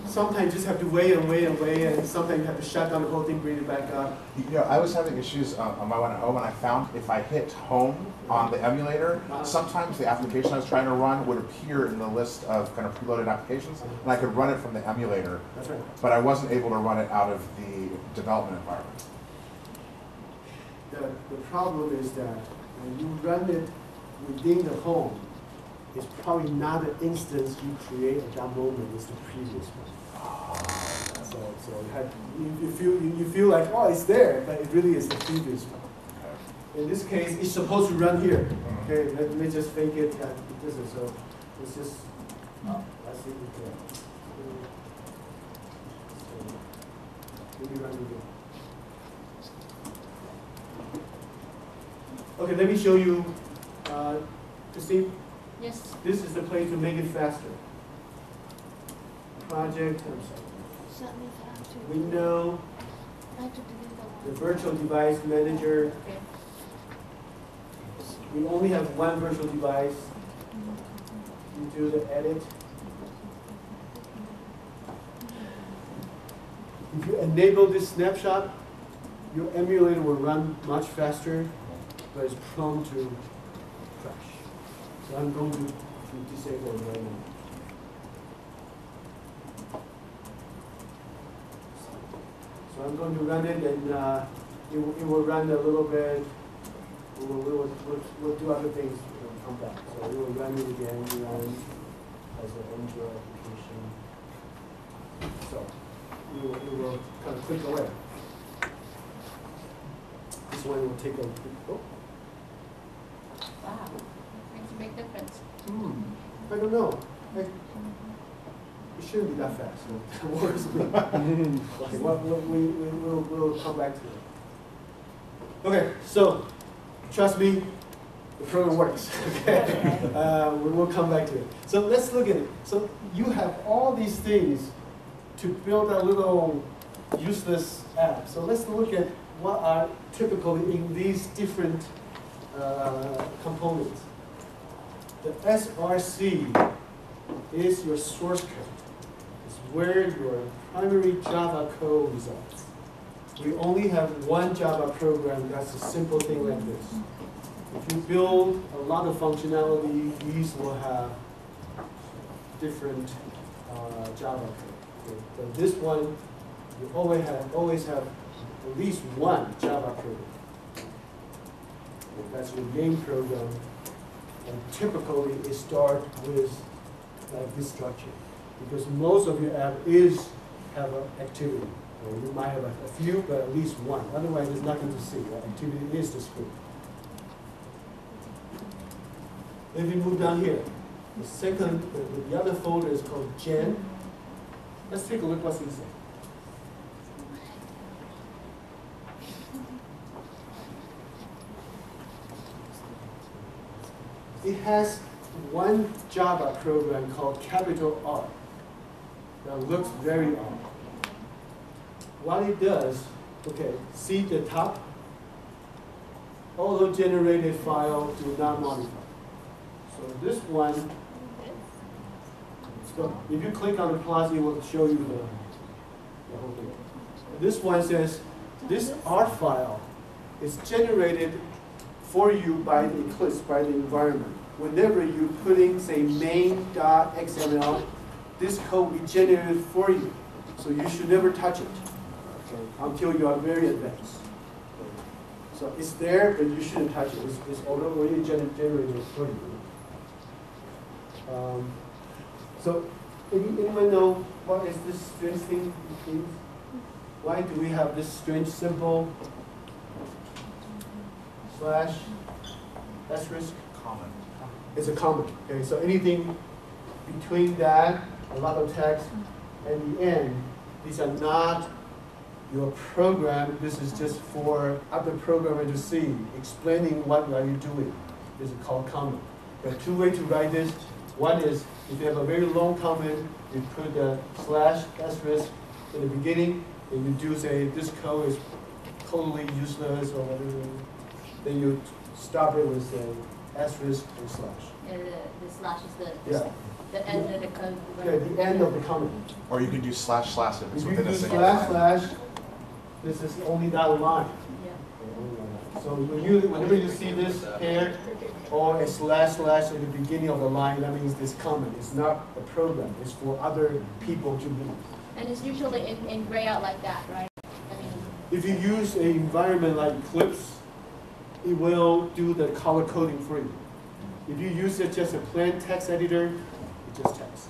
sometimes you just have to wait, and sometimes you have to shut down the whole thing, bring it back up. You know, I was having issues on my one at home, and I found if I hit home on the emulator, sometimes the application I was trying to run would appear in the list of kind of preloaded applications, and I could run it from the emulator. That's right. But I wasn't able to run it out of the development environment. The problem is that when you run it within the home, it's probably not the instance you create at that moment, it's the previous one. So you feel like, oh, it's there, but it really is the previous one. In this case, it's supposed to run here. Okay, let me just fake it that it doesn't. So it's just, I see it there. So, let me run it again. Okay, let me show you, Christine. Yes. This is the place to make it faster. Project, window, the virtual device manager. Okay. We only have one virtual device. You do the edit. If you enable this snapshot, your emulator will run much faster, but it's prone to crash. So I'm going to disable it right now. So I'm going to run it, and it will run a little bit. We'll do other things when we come back. So we will run it again, run as an Android application. So we will kind of click away. This one will take a quick, oh. Wow. Makes a big difference. I don't know. It shouldn't be that fast. So that worries me. Okay, we'll come back to it. Okay, so trust me, the program works. Okay, we will come back to it. So let's look at it. So you have all these things to build a little useless app. So let's look at what are typically in these different components. The SRC is your source code. It's where your primary Java code resides. We only have one Java program that's a simple thing like this. If you build a lot of functionality, these will have different Java code. Okay. But this one, you always have at least one Java program. That's your main program, and typically it starts with like this structure, because most of your app have an activity. Or you might have a few, but at least one. Otherwise, there's nothing to see. Right? Activity is the screen. If you move down here, the other folder is called Gen. Let's take a look what's inside. it has one Java program called capital R that looks very odd. What it does, okay, see the top? Auto-generated file do not modify. So this one, so if you click on the plus, it will show you the whole thing. This one says, this R file is generated for you by the Eclipse, by the environment. Whenever you put in, say, main.xml, this code will be generated for you. So you should never touch it, okay, until you are very advanced. So it's there, but you shouldn't touch it. It's already generated for you. So anyone know what is this strange thing? Why do we have this strange symbol slash asterisk? Common. It's a comment. Okay, so anything between that, a lot of text, and the end, these are not your program. This is just for other programmer to see, explaining what are you doing. This is called comment. There are two ways to write this. One is if you have a very long comment, you put the slash asterisk in the beginning, and you do say this code is totally useless or whatever. Then you stop it with the asterisk and slash. Yeah, the slash is Yeah. the end of the code. Okay, the end of the comment. Or you can do slash slash if it's If you within a do single slash line. slash, this is only that line. Yeah. So whenever you see this pair or a slash slash at the beginning of the line, that means this comment. It's not a program. It's for other people to read. And it's usually in gray out like that, right? I mean, If you use an environment like Eclipse, it will do the color coding for you. If you use it just a plain text editor, it's just text.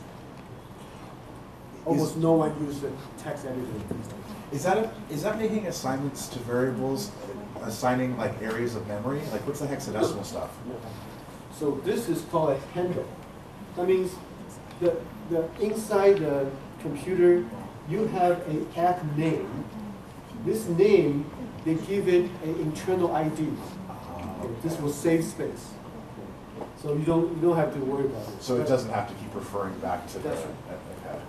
Almost no one uses a text editor these days. Is that making assignments to variables, assigning like areas of memory? Like what's the hexadecimal stuff? So this is called a handle. That means the inside the computer, you have an app name. This name, they give it an internal ID. This will save space. So you don't have to worry about it. So it doesn't have to keep referring back to the. That's right. Okay.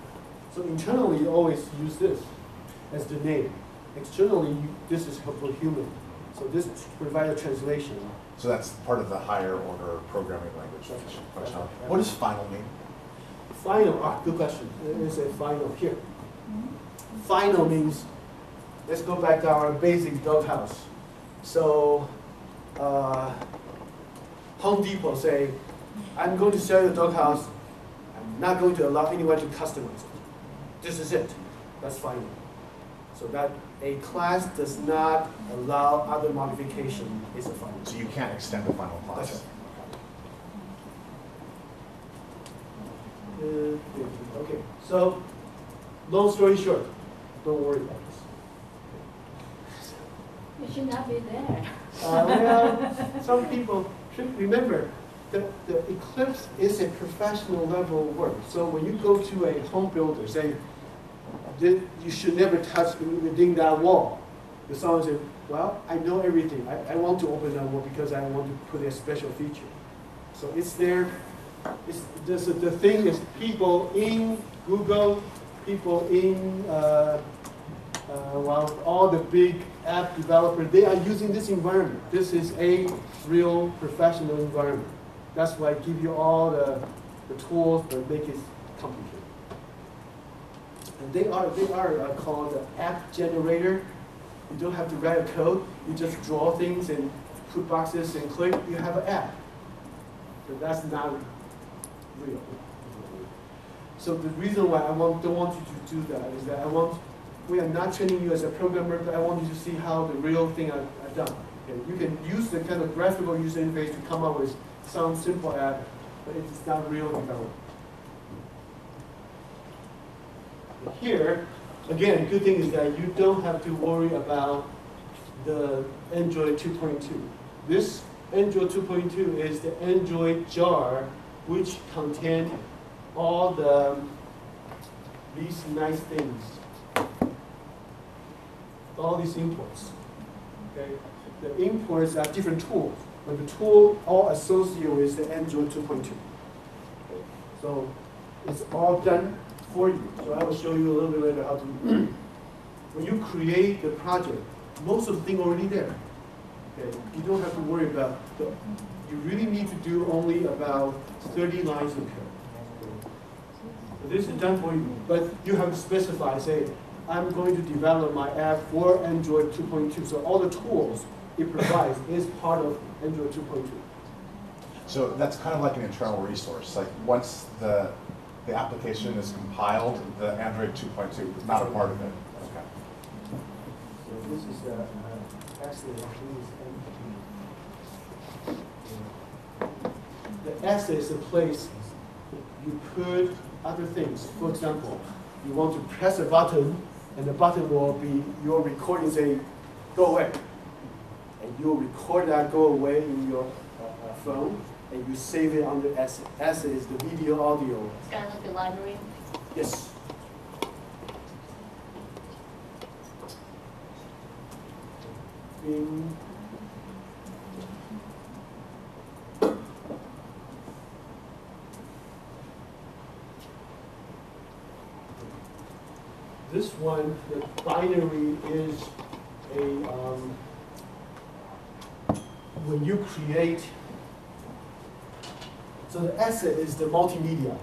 So internally, you always use this as the name. Externally, this is for human. So this provides a translation. So that's part of the higher order programming language functionality. What does final mean? Final, good question. There is a final here. Final means, let's go back to our basic doghouse. So, Home Depot say, I'm going to sell you a doghouse. I'm not going to allow anyone to customize it. This is it. That's final. So that a class does not allow other modification is a final. So you can't extend the final class. That's right. Okay, so long story short, don't worry about this. it should not be there. Well, some people should remember that the Eclipse is a professional level work. So when you go to a home builder, say, you should never touch within that wall. The someone says, well, I know everything. I want to open that wall because I want to put a special feature. So it's there. The thing is, people in Google, people in all the big app developers, they are using this environment. This is a real professional environment. That's why I give you all the tools that make it complicated. And they are called the app generator. You don't have to write a code. You just draw things and put boxes and click. You have an app. But that's not real. So the reason why I don't want you to do that is that we are not training you as a programmer, but I want you to see how the real thing are done. Okay? You can use the kind of graphical user interface to come up with some simple app, but it's not real development. Here, again, good thing is that you don't have to worry about the Android 2.2. This Android 2.2 is the Android jar which contain all these nice things, all these imports. Okay, the imports are different tools. but the tool all associated with the Android 2.2. So it's all done for you. So I will show you a little bit later how to. When you create the project, most of the thing already there. Okay, you don't have to worry about. You really need to do only about 30 lines of code. So this is done for you, but you have to specify. Say, I'm going to develop my app for Android 2.2. So all the tools it provides is part of Android 2.2. So that's kind of like an internal resource. Like once the application is compiled, the Android 2.2 is not a part of it. Okay. So this is actually the asset is a place you put other things. For example, you want to press a button, and the button will be your recording say, "Go away," and you'll record that "go away" in your phone, and you save it under asset. Asset is the video, audio. It's kind of like a library. Yes. This one, the binary is a, when you create, so the asset is the multimedia,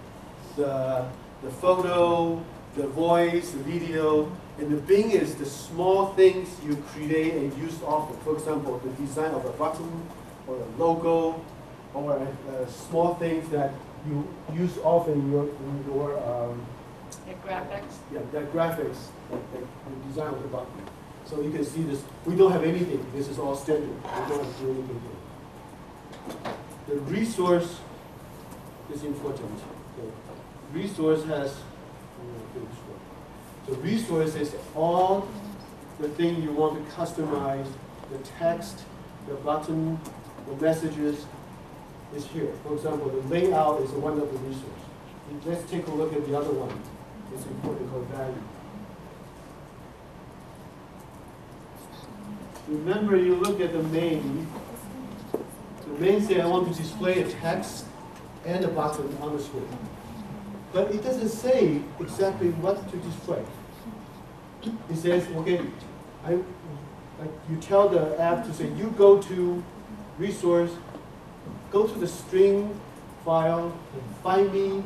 the photo, the voice, the video, and the Bing is the small things you create and use often. For example, the design of a button or a logo or small things that you use often in your Graphics. yeah, that graphics, the design of the button. So you can see this. We don't have anything. This is all standard. We don't have to do anything here. The resource is important. The resource has. The resource is all the thing you want to customize. The text, the button, the messages is here. For example, the layout is one of the resources. Let's take a look at the other one. It's important called value. Remember, you look at the main. The main says I want to display a text and a button on the screen. But it doesn't say exactly what to display. It says, okay, like you tell the app to say, you go to resource, go to the string file, and find me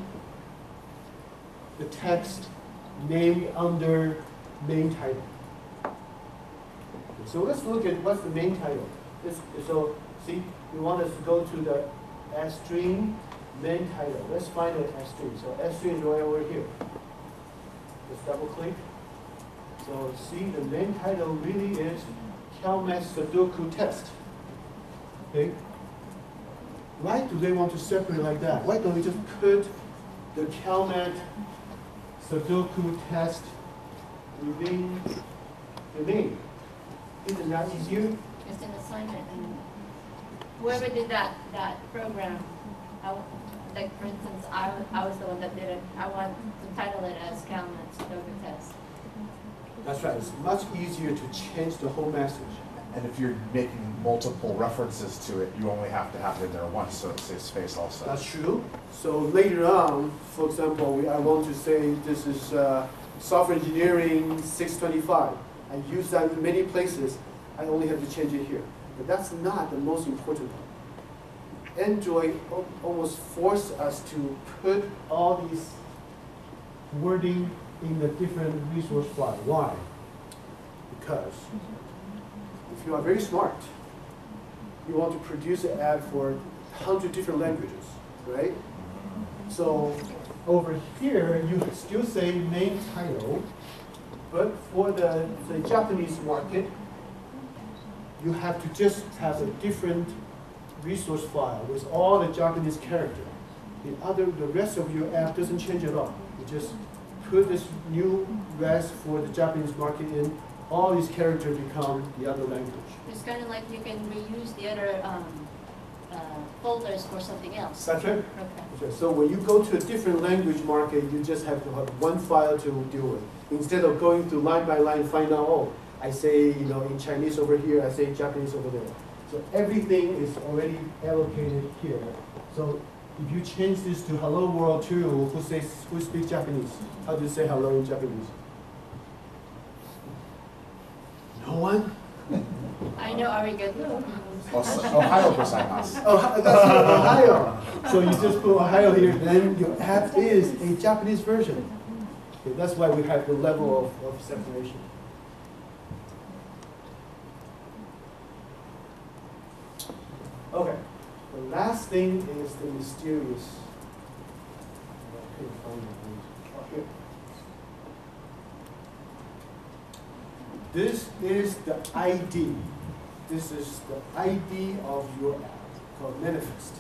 the text named under main title. Okay, so let's look at what's the main title. So see, we want us to go to the S string main title. Let's find the S string. So S string is right over here. Let's double click. So see, the main title really is Calmat Sudoku test. Okay. Why do they want to separate like that? Why don't we just put the Calmat Sudoku test within the name? Isn't that easier? It's an assignment. And whoever did that program, like for instance, I was the one that did it. I want to title it as Calmat Sudoku test. That's right. It's much easier to change the whole message. And if you're making multiple references to it, you only have to have it in there once, so it saves space also. That's true. So later on, for example, I want to say this is software engineering 625. I use that in many places. I only have to change it here. But that's not the most important part. Android almost forced us to put all these wording in a different resource file. Why? Because if you are very smart, you want to produce an app for 100 different languages, right? So over here, you still say main title, but for the Japanese market, you have to just have a different resource file with all the Japanese character. The rest of your app doesn't change at all. You just put this new res for the Japanese market in. All these characters become the other language. It's kind of like you can reuse the other folders for something else. That's right. Okay. Okay. So when you go to a different language market, you just have to have one file to deal with. Instead of going through line by line, find out, oh, I say, in Chinese over here, I say Japanese over there. So everything is already allocated here. So if you change this to hello world 2, who speaks Japanese? How do you say hello in Japanese? No one? I know arigato. Ohio gozaimasu. Oh, that's Ohio. So you just put Ohio here, then your app is a Japanese version. Okay, that's why we have the level of separation. Okay, the last thing is the mysterious. I couldn't find it. Oh, here. This is the ID. This is the ID of your app called manifest.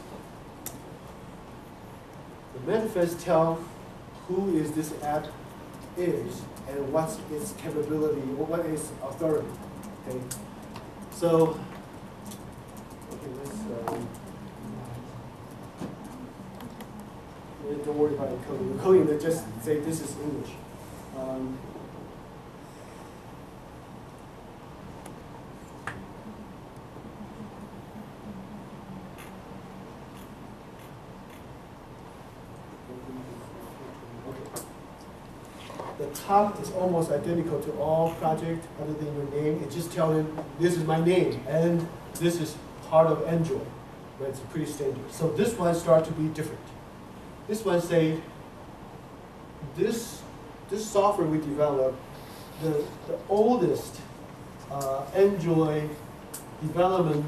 The manifest tells who is this app is and what's its capability or what is authority. Okay, so let's don't worry about the coding. The coding, just say this is English. The top is almost identical to all projects other than your name. It just tells them this is my name and this is part of Android. But it's pretty standard. So this one starts to be different. This one say this software we developed, the oldest Android development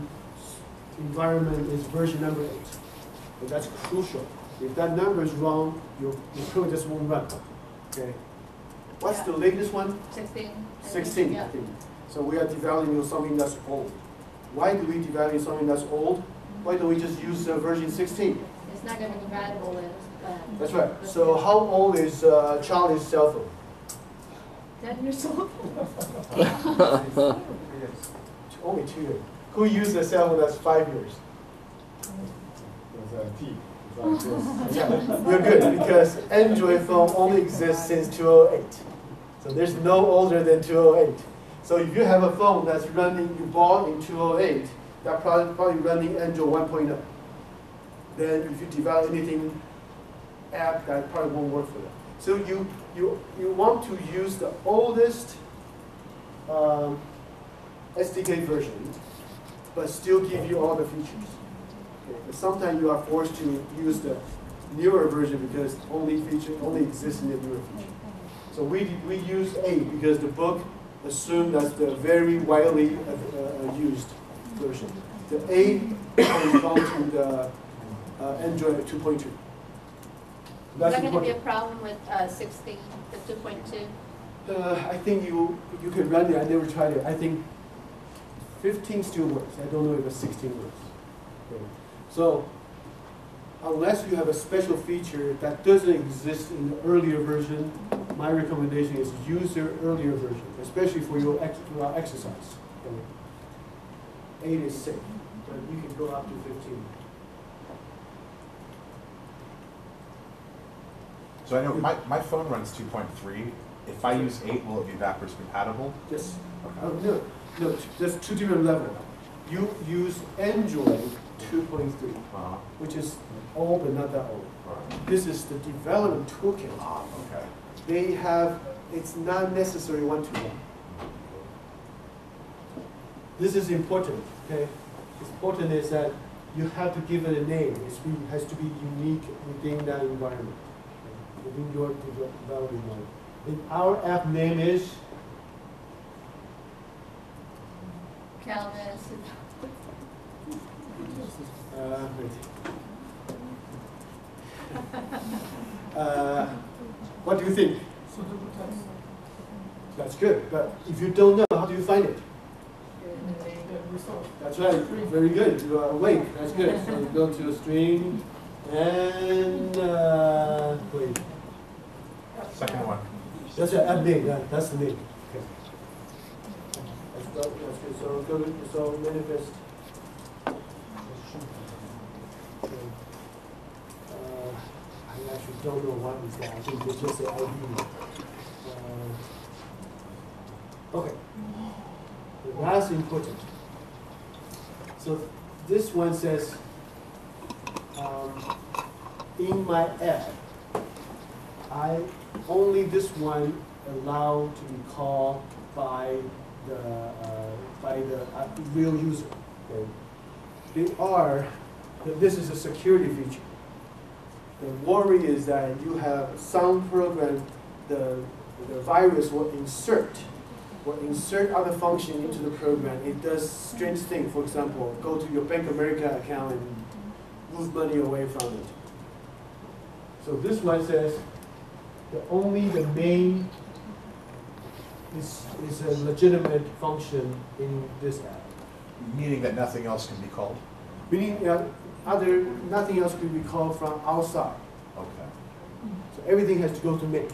environment is version number 8. And that's crucial. If that number is wrong, your code just won't run. Okay. What's the latest one? 16. 16, Yeah. I think. So we are developing something that's old. Why do we develop something that's old? Why don't we just use version 16? It's not going to be compatible with. That's right. So how old is Charlie's cell phone? 10 years old. Only 2 years. Who used a cell phone that's 5 years? Yeah, you're good because Android phone only exists since 2008. So there's no older than 2008. So if you have a phone that's running, you bought in 2008, that's probably running Android 1.0. Then if you develop anything app, that probably won't work for that. So you want to use the oldest SDK version, but still give you all the features. Okay. But sometimes you are forced to use the newer version because only exists in the newer feature. So we use 8 because the book assumed that's the very widely used version. The 8 corresponds to the Android 2.2. Is that going to be a problem with 16, the 2.2? I think you can run it. I never tried it. I think 15 still works. I don't know if 16 works. Okay. So unless you have a special feature that doesn't exist in the earlier version, my recommendation is use the earlier version, especially for your exercise. Okay. 8 is safe, but you can go up to 15. So I know my phone runs 2.3. If I use 8, will it be backwards compatible? Yes. Okay. No, there's 2 different levels. You use Android 2.3, which is old but not that old. Right. This is the development toolkit. Okay. They have, it's not necessary one-to-one. This is important, okay? It's important is that you have to give it a name. It has to be unique within that environment, okay? Within your development environment. And our app name is Calmat Csit. what do you think? That's good, but if you don't know, how do you find it? That's right, very good. You are awake, that's good. So you go to the string and wait. Second one. That's your app name, that's the name. Okay. That's good. So go to manifest. Okay. I actually don't know what is that. I think it's just the ID. Okay. That's important. So this one says, in my app, only this one allowed to be called by the real user. Okay? This is a security feature. The worry is that you have some program, the virus will insert other function into the program. It does strange things. For example, go to your Bank of America account and move money away from it. So this one says only the main is a legitimate function in this app. Meaning that nothing else can be called? Meaning nothing else can be called from outside. Okay. So everything has to go to me.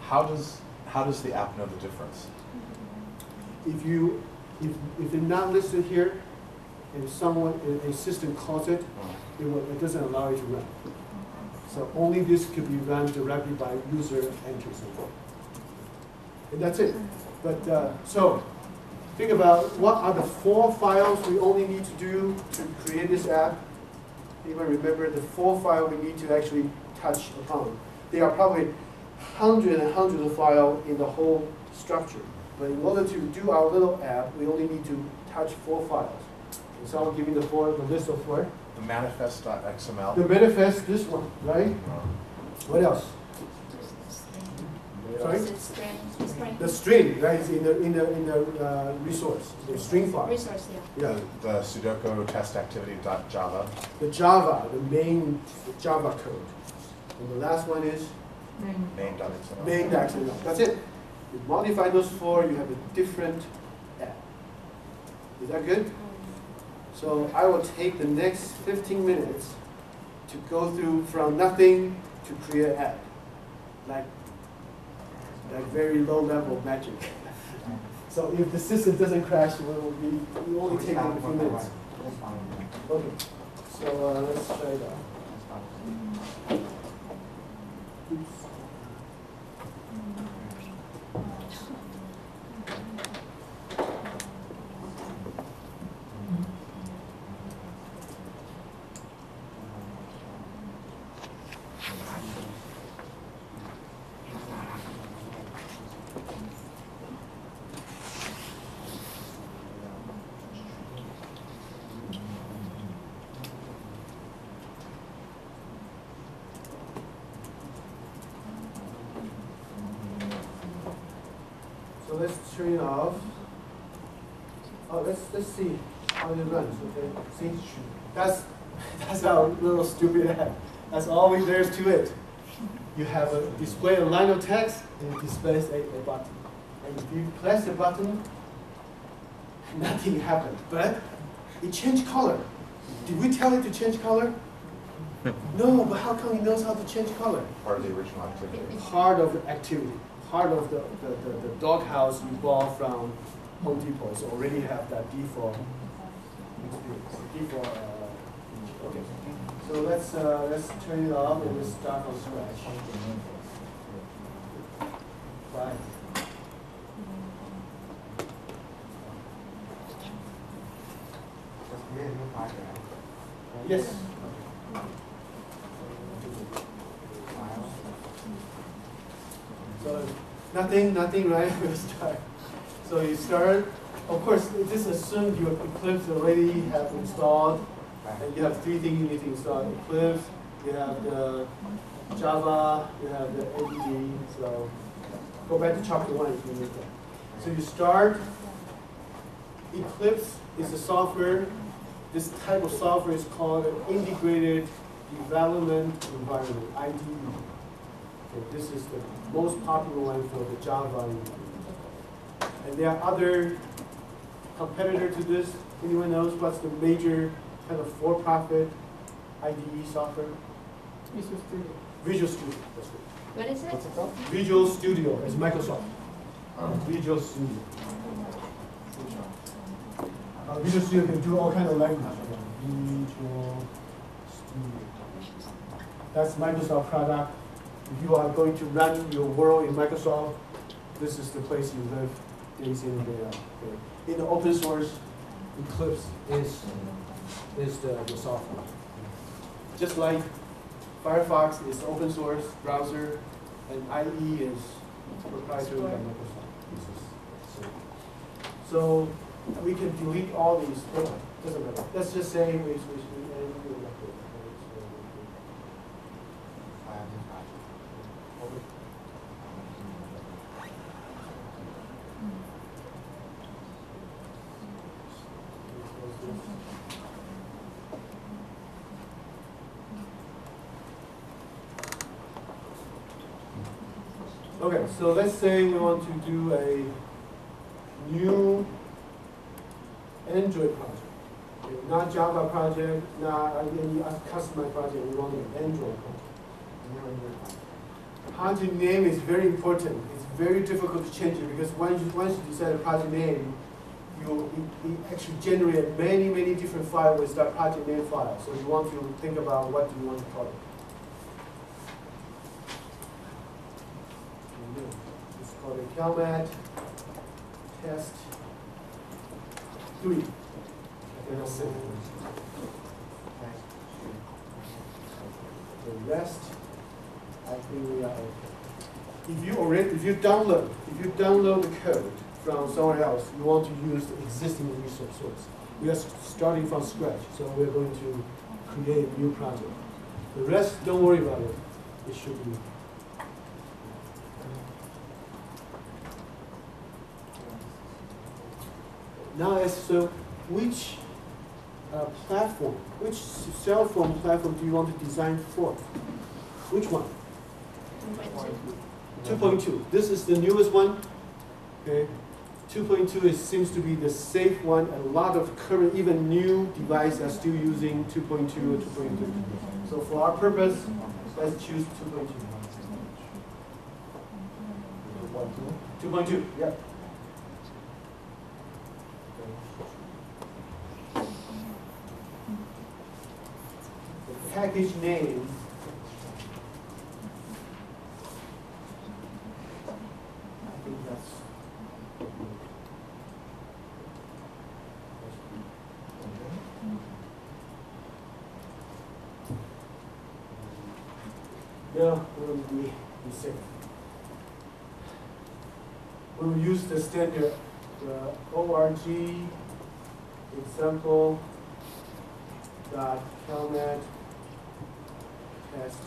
How does the app know the difference? If it's not listed here, and a system calls it, it doesn't allow it to run. So only this could be run directly by user entries and so. And that's it. But so think about what are the 4 files we only need to do to create this app. Anyone remember the 4 files we need to actually touch upon? There are probably hundreds and hundreds of files in the whole structure. But in order to do our little app, we only need to touch 4 files. And so I'll give you the list of 4. The manifest.xml. The manifest, this one, right? What else? Sorry? The string, right? Is in the resource, the string file. Resource, yeah. Yeah. The Sudoku test activity.java. The Java, the main Java code. And the last one is Main.xml. main.xml. That's it. You modify those 4, you have a different app. Is that good? So I will take the next 15 minutes to go through from nothing to create an app. Like very low level magic. So if the system doesn't crash, it will only take a few minutes. Okay. So let's try that. Oops. So let's turn it off. Oh, let's see how it runs. Okay, see, that's our little stupid app. That's all there is to it. You have a display a line of text and it displays a button. And if you press the button, nothing happened. But it changed color. Did we tell it to change color? No, but how come it knows how to change color? Part of the original activity. Part of the activity. Part of the doghouse you bought from Home Depot. So already have that default experience. Okay. So let's turn it off and let's start from scratch. Right. Yes. So nothing, right? We'll start. So you start. Of course, this assumes your Eclipse already have installed, and you have 3 things you need to install: Eclipse, you have the Java, you have the ADD. So go back to chapter 1 if you need that. So you start. Eclipse is a software. This type of software is called an integrated development environment, IDE. Okay, this is the most popular one for the Java environment. And there are other competitors to this. Anyone knows what's the major kind of for-profit IDE software? Visual Studio. Visual Studio, that's right. What is it? What's it called? Visual Studio, it's Microsoft. Visual Studio. Visual Studio can do all kinds of language. Visual Studio. That's Microsoft product. If you are going to run your world in Microsoft, this is the place you live. days in and day out. Okay. In the open source, Eclipse is the software. Just like Firefox is open source browser, and IE is proprietary by Microsoft. So we can delete all these. Oh, doesn't matter. Let's just say we Okay, so let's say we want to do a new Android project. Okay, not Java project, not any customized project, we want an Android project. Project name is very important. It's very difficult to change it because once you decide a project name, it actually generate many different files with that project name file. So you want to think about what do you want to call it. It's called a Calmat test 3. Csit. The rest, I think we are okay. If you download the code from somewhere else, you want to use the existing resource source. We are starting from scratch, so we're going to create a new project. The rest, don't worry about it. It should be. Now, so which platform, which cell phone platform do you want to design for? Which one? 2.2. This is the newest one. Okay. 2.2 seems to be the safe one. A lot of current, even new devices are still using 2.2 or 2.3. So for our purpose, let's choose 2.2. 2.2. Yeah. Package name I think that's no, we'll be safe. We'll use the standard org example .calmat test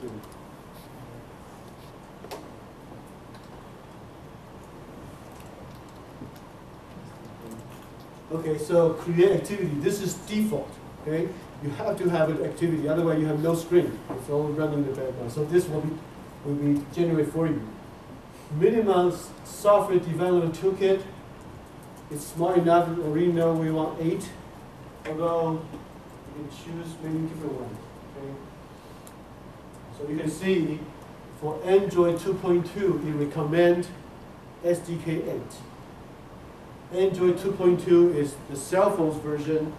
3. Okay, so create activity. This is default. Okay, you have to have an activity, otherwise you have no screen. It's all running in the background. So this will be generated for you. Minimum software development toolkit. It's smart enough. We already know we want 8. Although you can choose many different ones. Okay. So you can see for Android 2.2, we recommend SDK 8. Android 2.2 is the cell phones version.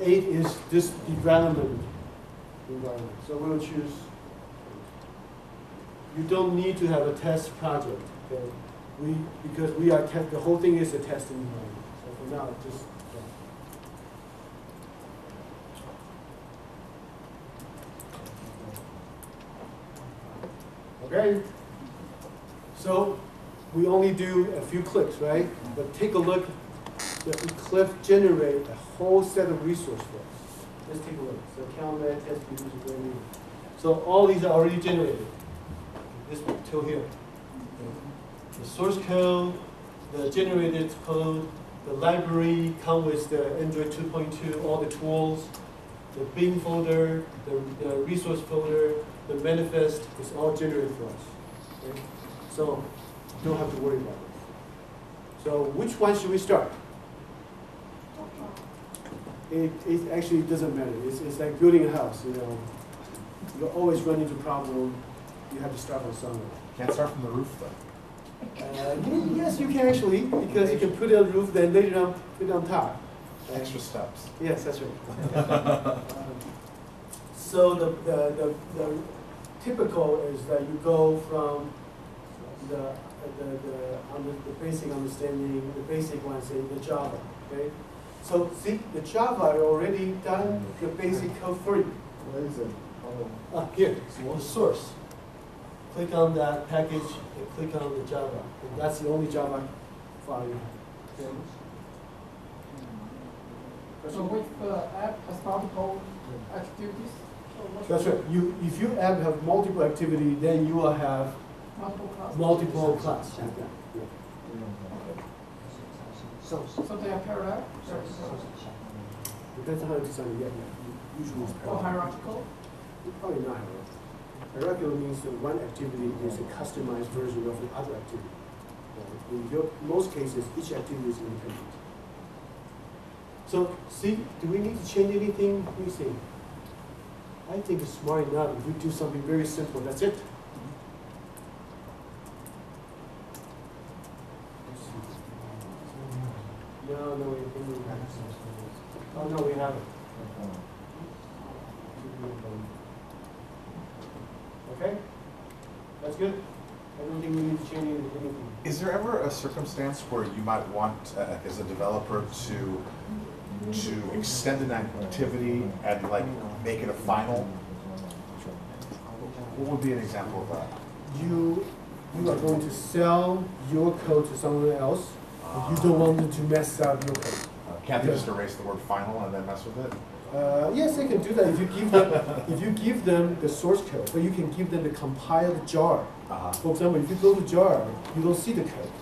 8 is this development environment. So we'll choose. You don't need to have a test project. Okay? Because we are the whole thing is a testing environment. So for now, just. Okay, so we only do a few clicks, right? But take a look. The Eclipse generate a whole set of resources for us. Let's take a look. So Calmat test user journey. So all these are already generated. This one till here. The source code, the generated code, the library come with the Android 2.2, all the tools, the bin folder, the resource folder, the manifest is all generated for us. Okay? So you don't have to worry about it. So which one should we start? It actually doesn't matter. It's like building a house, you know. You always run into problem. You have to start from somewhere. Can't start from the roof though. Yes, you can actually, because you can put it on the roof, then later on put it on top. Extra steps. Yes, that's right. So the typical is that you go from the basic understanding, the basic one, say the Java, okay? So see, the Java I already done the basic code for you. Where is it? Here, the source. Click on that package and click on the Java. And that's the only Java file you have. Okay? So with the app has multiple activities? That's right. If your app have multiple activity, then you will have multiple class. Yeah. So, So they are parallel? Depends on how you design it. Yeah. Usually it's Or parallel. hierarchical? Probably not hierarchical. Hierarchical means that one activity is a customized version of the other activity. In most cases, each activity is independent. So, see, do we need to change anything? Let me see. I think it's smart enough if we do something very simple. That's it. No, we haven't. Oh, no, we haven't. Okay? That's good? I don't think we need to change anything. Is there ever a circumstance where you might want, as a developer, to extend an activity and like make it a final? What would be an example of that? You are going to sell your code to someone else. And you don't want them to mess up your code. Can't they just erase the word final and then mess with it? Yes, they can do that if you give them the source code, but you can give them the compiled jar. For example, if you go to jar, you don't see the code.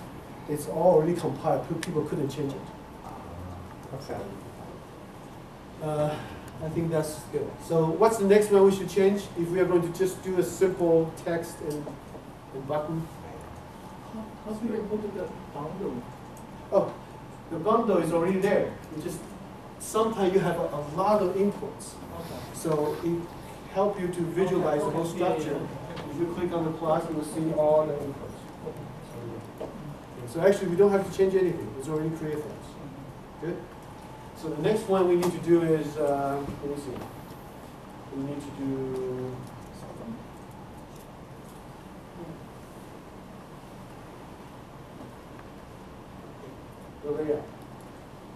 It's already compiled. People couldn't change it. Okay. I think that's good. So what's the next one we should change if we are going to just do a simple text and button? How do we put the bundle? Oh, the bundle is already there. You just sometimes you have a lot of inputs. Okay. So it helps you to visualize the whole structure. If you click on the plus, you will see all the inputs. So actually, we don't have to change anything. It's already created for us. Good? So the next one we need to do is, let me see. We need to do, the layout,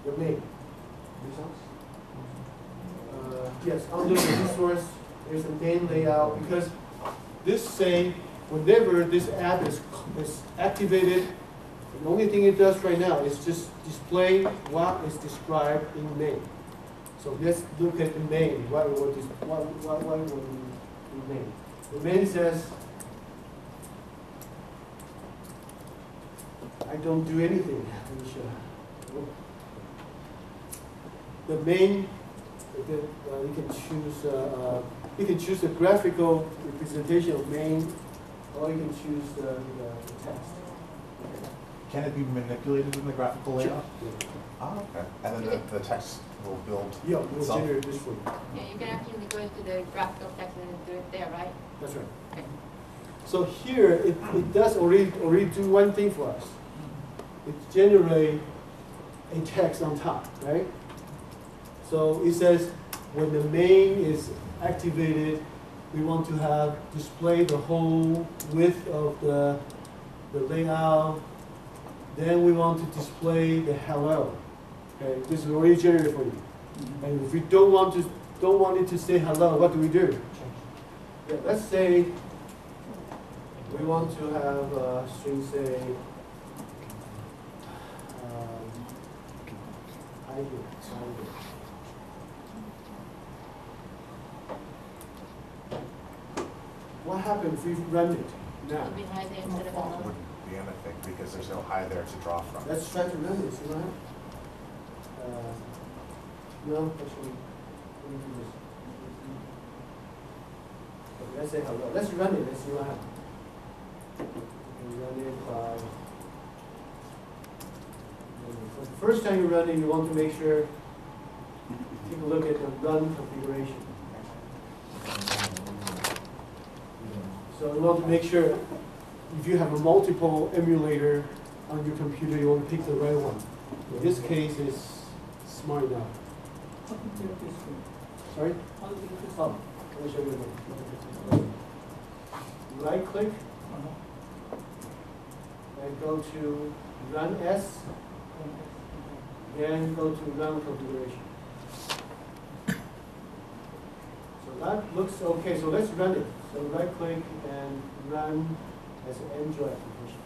the main. Yes, under the resource, there's a main layout, because this say, whenever this app is activated, the only thing it does right now is just display what is described in main. So let's look at the main. What will be main? The main says, I don't do anything. The main, you can choose the graphical representation of main, or you can choose the text. Can it be manipulated in the graphical layout? Sure. Oh, okay. And then the text will build Yeah, we'll itself? generate this for you. Yeah, you can actually go into the graphical text and do it there, right? That's right. Okay. So here, it does already do one thing for us. It generates a text on top, right? So it says, when the main is activated, we want to have display the whole width of the layout. Then we want to display the hello. Okay, this is already generated for you. And if we don't want it to say hello, what do we do? Yeah, let's say we want to have a string say hi here. What happens if we run it now? It'll be right there instead of hello. Wouldn't be anything because there's no high there to draw from. Let's try to run it. See what happens? No, actually, let me do this. Okay, let's say hello. Let's run it. Let's see what happens. And run it by. So the first time you run it, you want to make sure. Take a look at the run configuration. So you want to make sure if you have a multiple emulator on your computer, you want to pick the right one. In this case, it's smart enough. How do you do this thing? Sorry? How do you do this? Oh, let me show you again. Right click, go to Run S, and go to Run Configuration. So that looks okay, so let's run it. So right click and run as an Android application.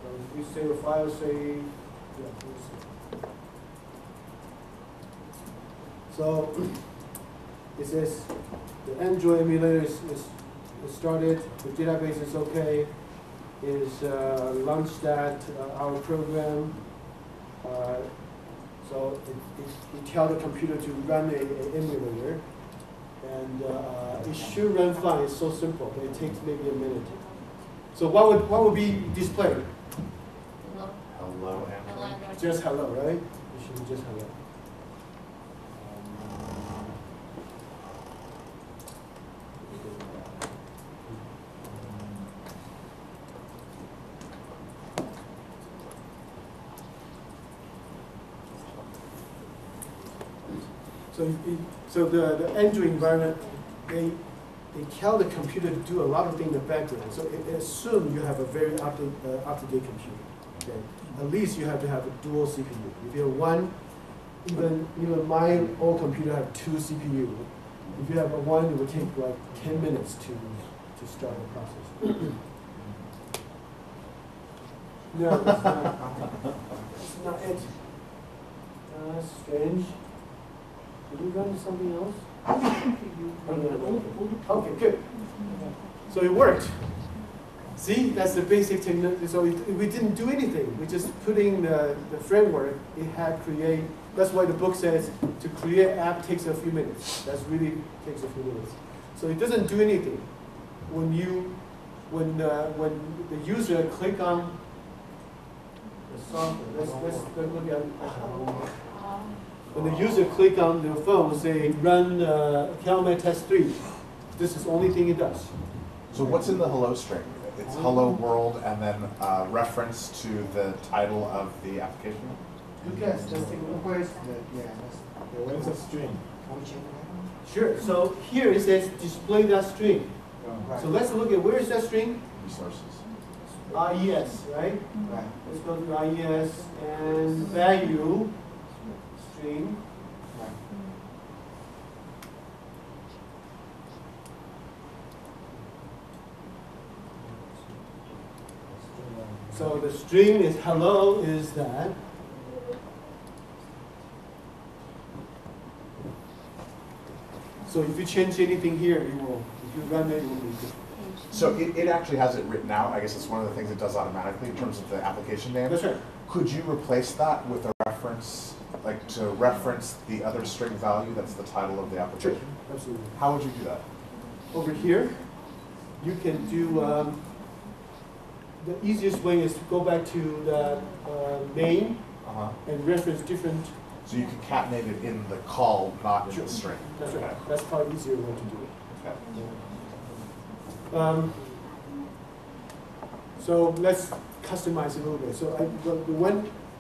So if we save a file, say, yeah, we'll see. So it says the Android emulator is started, the database is okay, is launched at our program. So it tells the computer to run an emulator, and it should run fine. It's so simple, but it takes maybe a minute. So what would be displayed? Hello. Hello, Hello, Android. Android. Just hello, right? It should be just hello. So the Android environment, they tell the computer to do a lot of things in the background. So it assumes you have a very up-to-date computer. Okay? At least you have to have a dual CPU. If you have one, even my old computer have 2 CPU. If you have a one, it would take like 10 minutes to start the process. No, that's not it. Strange. Did you run something else? Okay, good. So it worked. See, that's the basic technique. So we didn't do anything. We just put in the framework. It had create. That's why the book says to create app takes a few minutes. That really takes a few minutes. So it doesn't do anything. When the user click on the software, let's look at. When the user click on the phone, say run Calmat Test 3, this is the only thing it does. So what's in the hello string? It's hello world and then reference to the title of the application? Good guess. Let's take a look. Where's Where's the string? Sure. So here it says display that string. Right. So let's look at where is that string? Resources. IES, right? Right. Let's go to IES and value string. Right. So the string is hello is that. So if you change anything here, it will. If you run it, it will be good. So it actually has it written out. I guess it's one of the things it does automatically in terms of the application name. That's right. Could you replace that with a reference, like to reference the other string value that's the title of the Sure. application? Absolutely. How would you do that? Over here, you can do, the easiest way is to go back to the main Uh-huh. and reference different. So you can concatenate it in the call, not in Sure. the string. That's Okay. right. That's probably easier way to do it. Okay. So let's customize it a little bit. So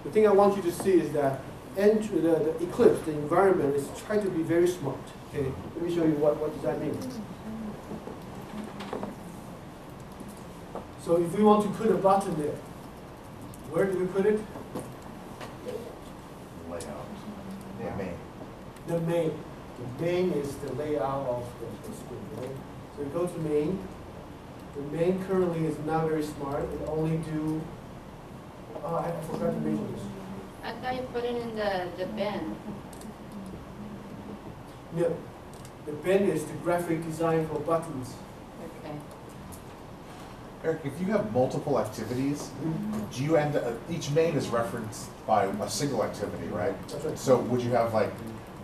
the thing I want you to see is that the Eclipse, the environment, is trying to be very smart. Okay, let me show you what does that mean. So if we want to put a button there, where do we put it? Layout. Yeah, main. The main. The main is the layout of the screen, right? So we go to main. The main currently is not very smart. It only do. Oh, I forgot to mention this. I thought you put it in the bin. No, the bin is the graphic design for buttons. Okay. Eric, if you have multiple activities, do you end each main is referenced by a single activity, right? That's right. So would you have like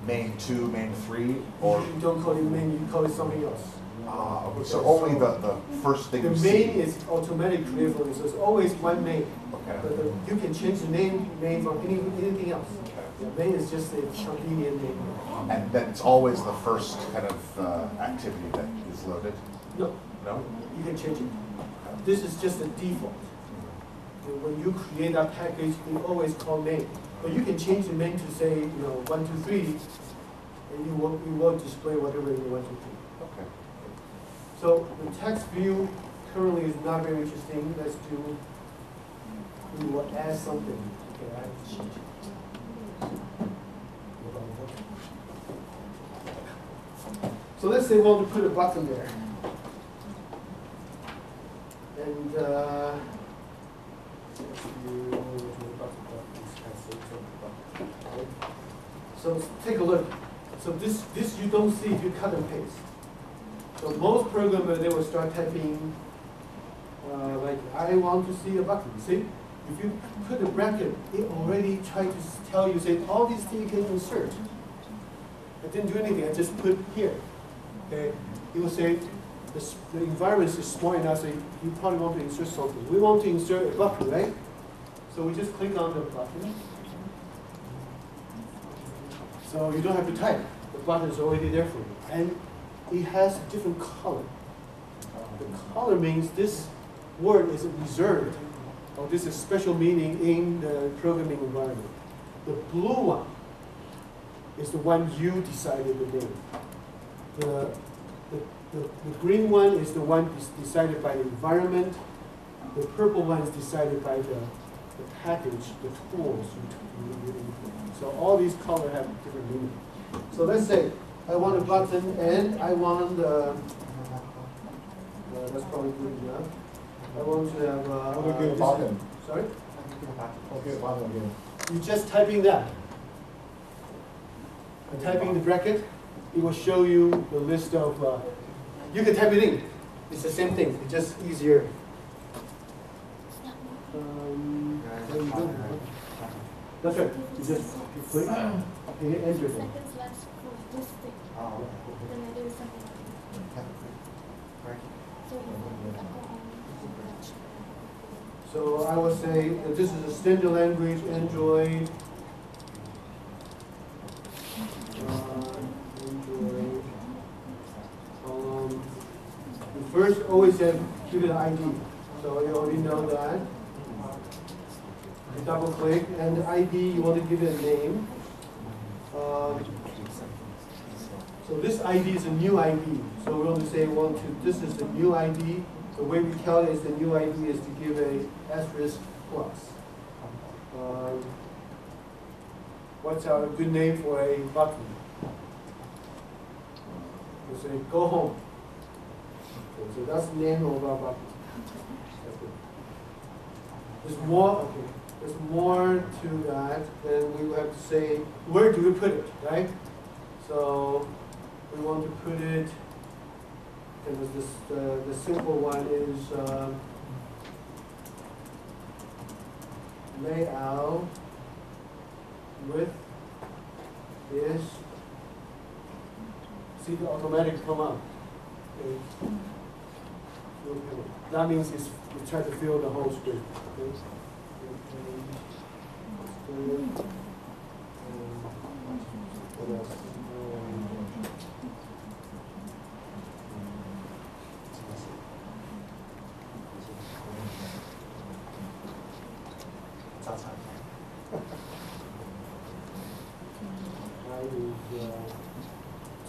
main 2, main 3, or You don't call it main, you call it something else. okay. So only the first thing The you main see? is automatic created for you, so it's always one main. Okay. But you can change the main from anything else. Okay. The main is just a convenient name. And then it's always the first kind of activity that is loaded? No, No? you can change it. This is just the default. When you create that package, you always call main. But you can change the main to say, 1, 2, 3, and you will display whatever you want to do. Okay. So the text view currently is not very interesting. Let's do we will add something. Okay, add sheet. So let's say we want to put a button there. And so take a look. So this you don't see if you cut and paste. So most programmers, they will start typing like, I want to see a button. See, if you put a bracket, it already tried to tell you, say, all these things you can insert. I didn't do anything, I just put here. Okay, it will say, the environment is small enough, so you probably want to insert something. We want to insert a button, right? So we just click on the button. So you don't have to type. The button is already there for you. And it has a different color. The color means this word is reserved, or this is special meaning in the programming environment. The blue one is the one you decided the name. The green one is the one decided by the environment. The purple one is decided by the package, the tools. So all these colors have different meaning. So let's say I want a button and I want that's probably good enough. I want to have button. Sorry? Okay, button again. You just typing that. And typing the bracket, it will show you the list of, you can type it in. It's the same thing, it's just easier. There you go. That's right, you just click and you enter it. So I would say that this is a standard language, Android. You first always have give it an ID. So you already know that. You double click, and the ID you want to give it a name. So this ID is a new ID. So we want to say this is the new ID. The way we calculate the new ID is to give a asterisk plus. What's a good name for a button? We'll say go home. Okay, so that's the name of our button. There's more. Okay, there's more to that. Then we will have to say where do we put it, right? So we want to put it. And the simple one is layout width is, see the automatic come up. Okay. That means it's try to fill the whole screen. Okay. What else?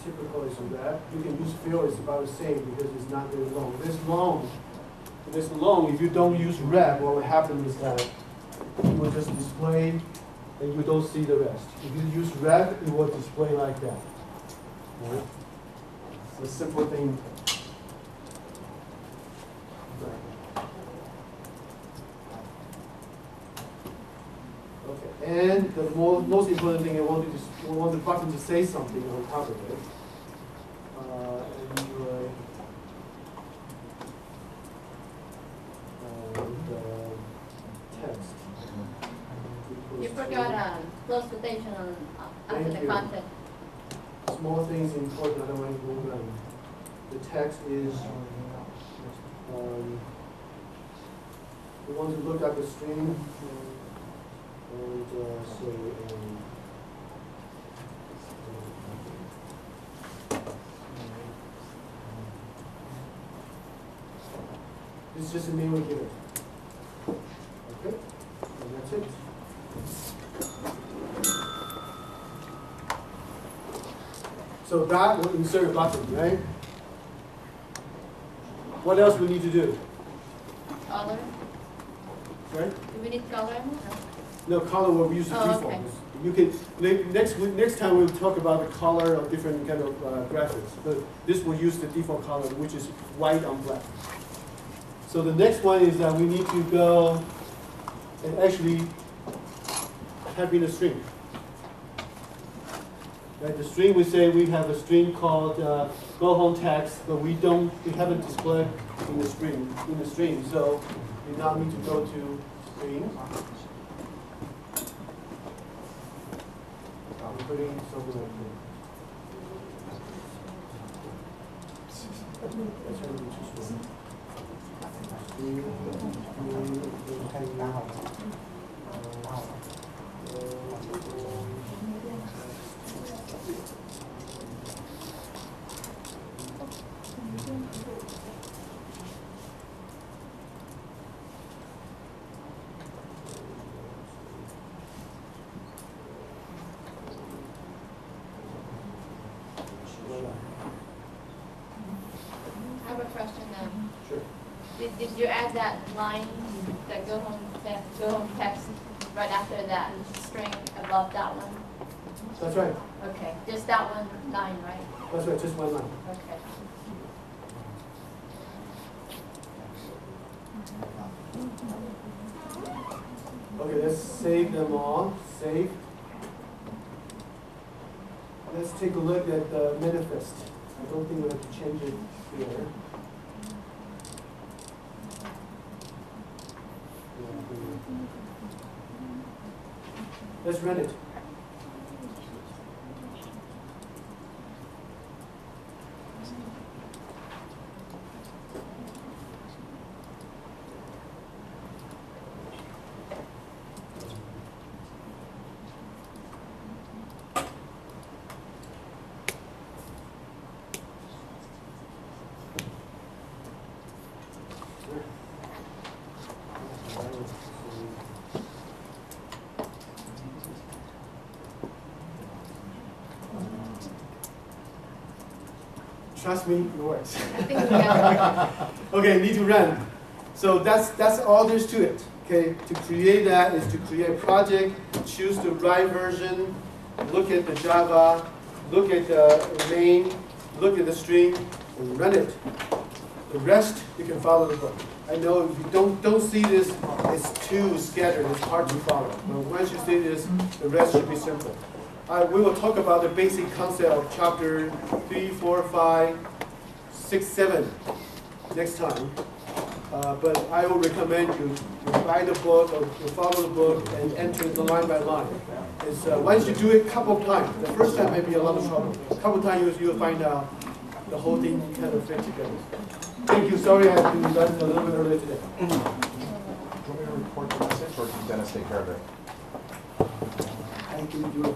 Typical is that you can use fill is about the same because it's not very long. This long, if you don't use rev, what will happen is that it will just display and you don't see the rest. If you use rev, it will display like that. Right? It's a simple thing. Okay, and the most important thing, I want the button to say something on top of it. Text. You forgot close quotation after the content. Small things important, I don't want to move on. The text is, we want to look at the string and say, this is just a name we give it. Okay, and that's it. So that will insert a button, right? What else we need to do? Other? Right? Do we need color? No, color will use the Oh, default. okay. You can, next time we'll talk about the color of different kind of graphics. But this will use the default color, which is white on black. So the next one is that we need to go and actually type in a string. Right, the string, we say we have a string called go home text, but we haven't displayed in the string, so we now need to go to string. I'm putting something like this. That's what we just do. I have a question now. Sure. Did you add that line, that go home text right after that string above that one? That's right. Okay, just that one line, right? That's right, just one line. Okay. Okay, let's save them all. Save. Let's take a look at the manifest. I don't think we have to change it here. Let's run it. Trust me, it works. I think we have, Okay, need to run. So that's all there is to it. Okay, to create that is to create a project, choose the right version, look at the Java, look at the main, look at the string, and run it. The rest you can follow the book. I know if you don't see this, it's too scattered, it's hard to follow. But once you see this, the rest should be simple. We will talk about the basic concept of chapter 3, 4, 5, 6, 7 next time. But I will recommend you buy the book or you follow the book and enter the line by line. It's, once you do it a couple of times, the first time may be a lot of trouble. A couple of times you'll find out the whole thing kind of fit together. Thank you. Sorry I had to be done a little bit early today. Do you want me to report the message, or can Dennis take care of it? I can do it.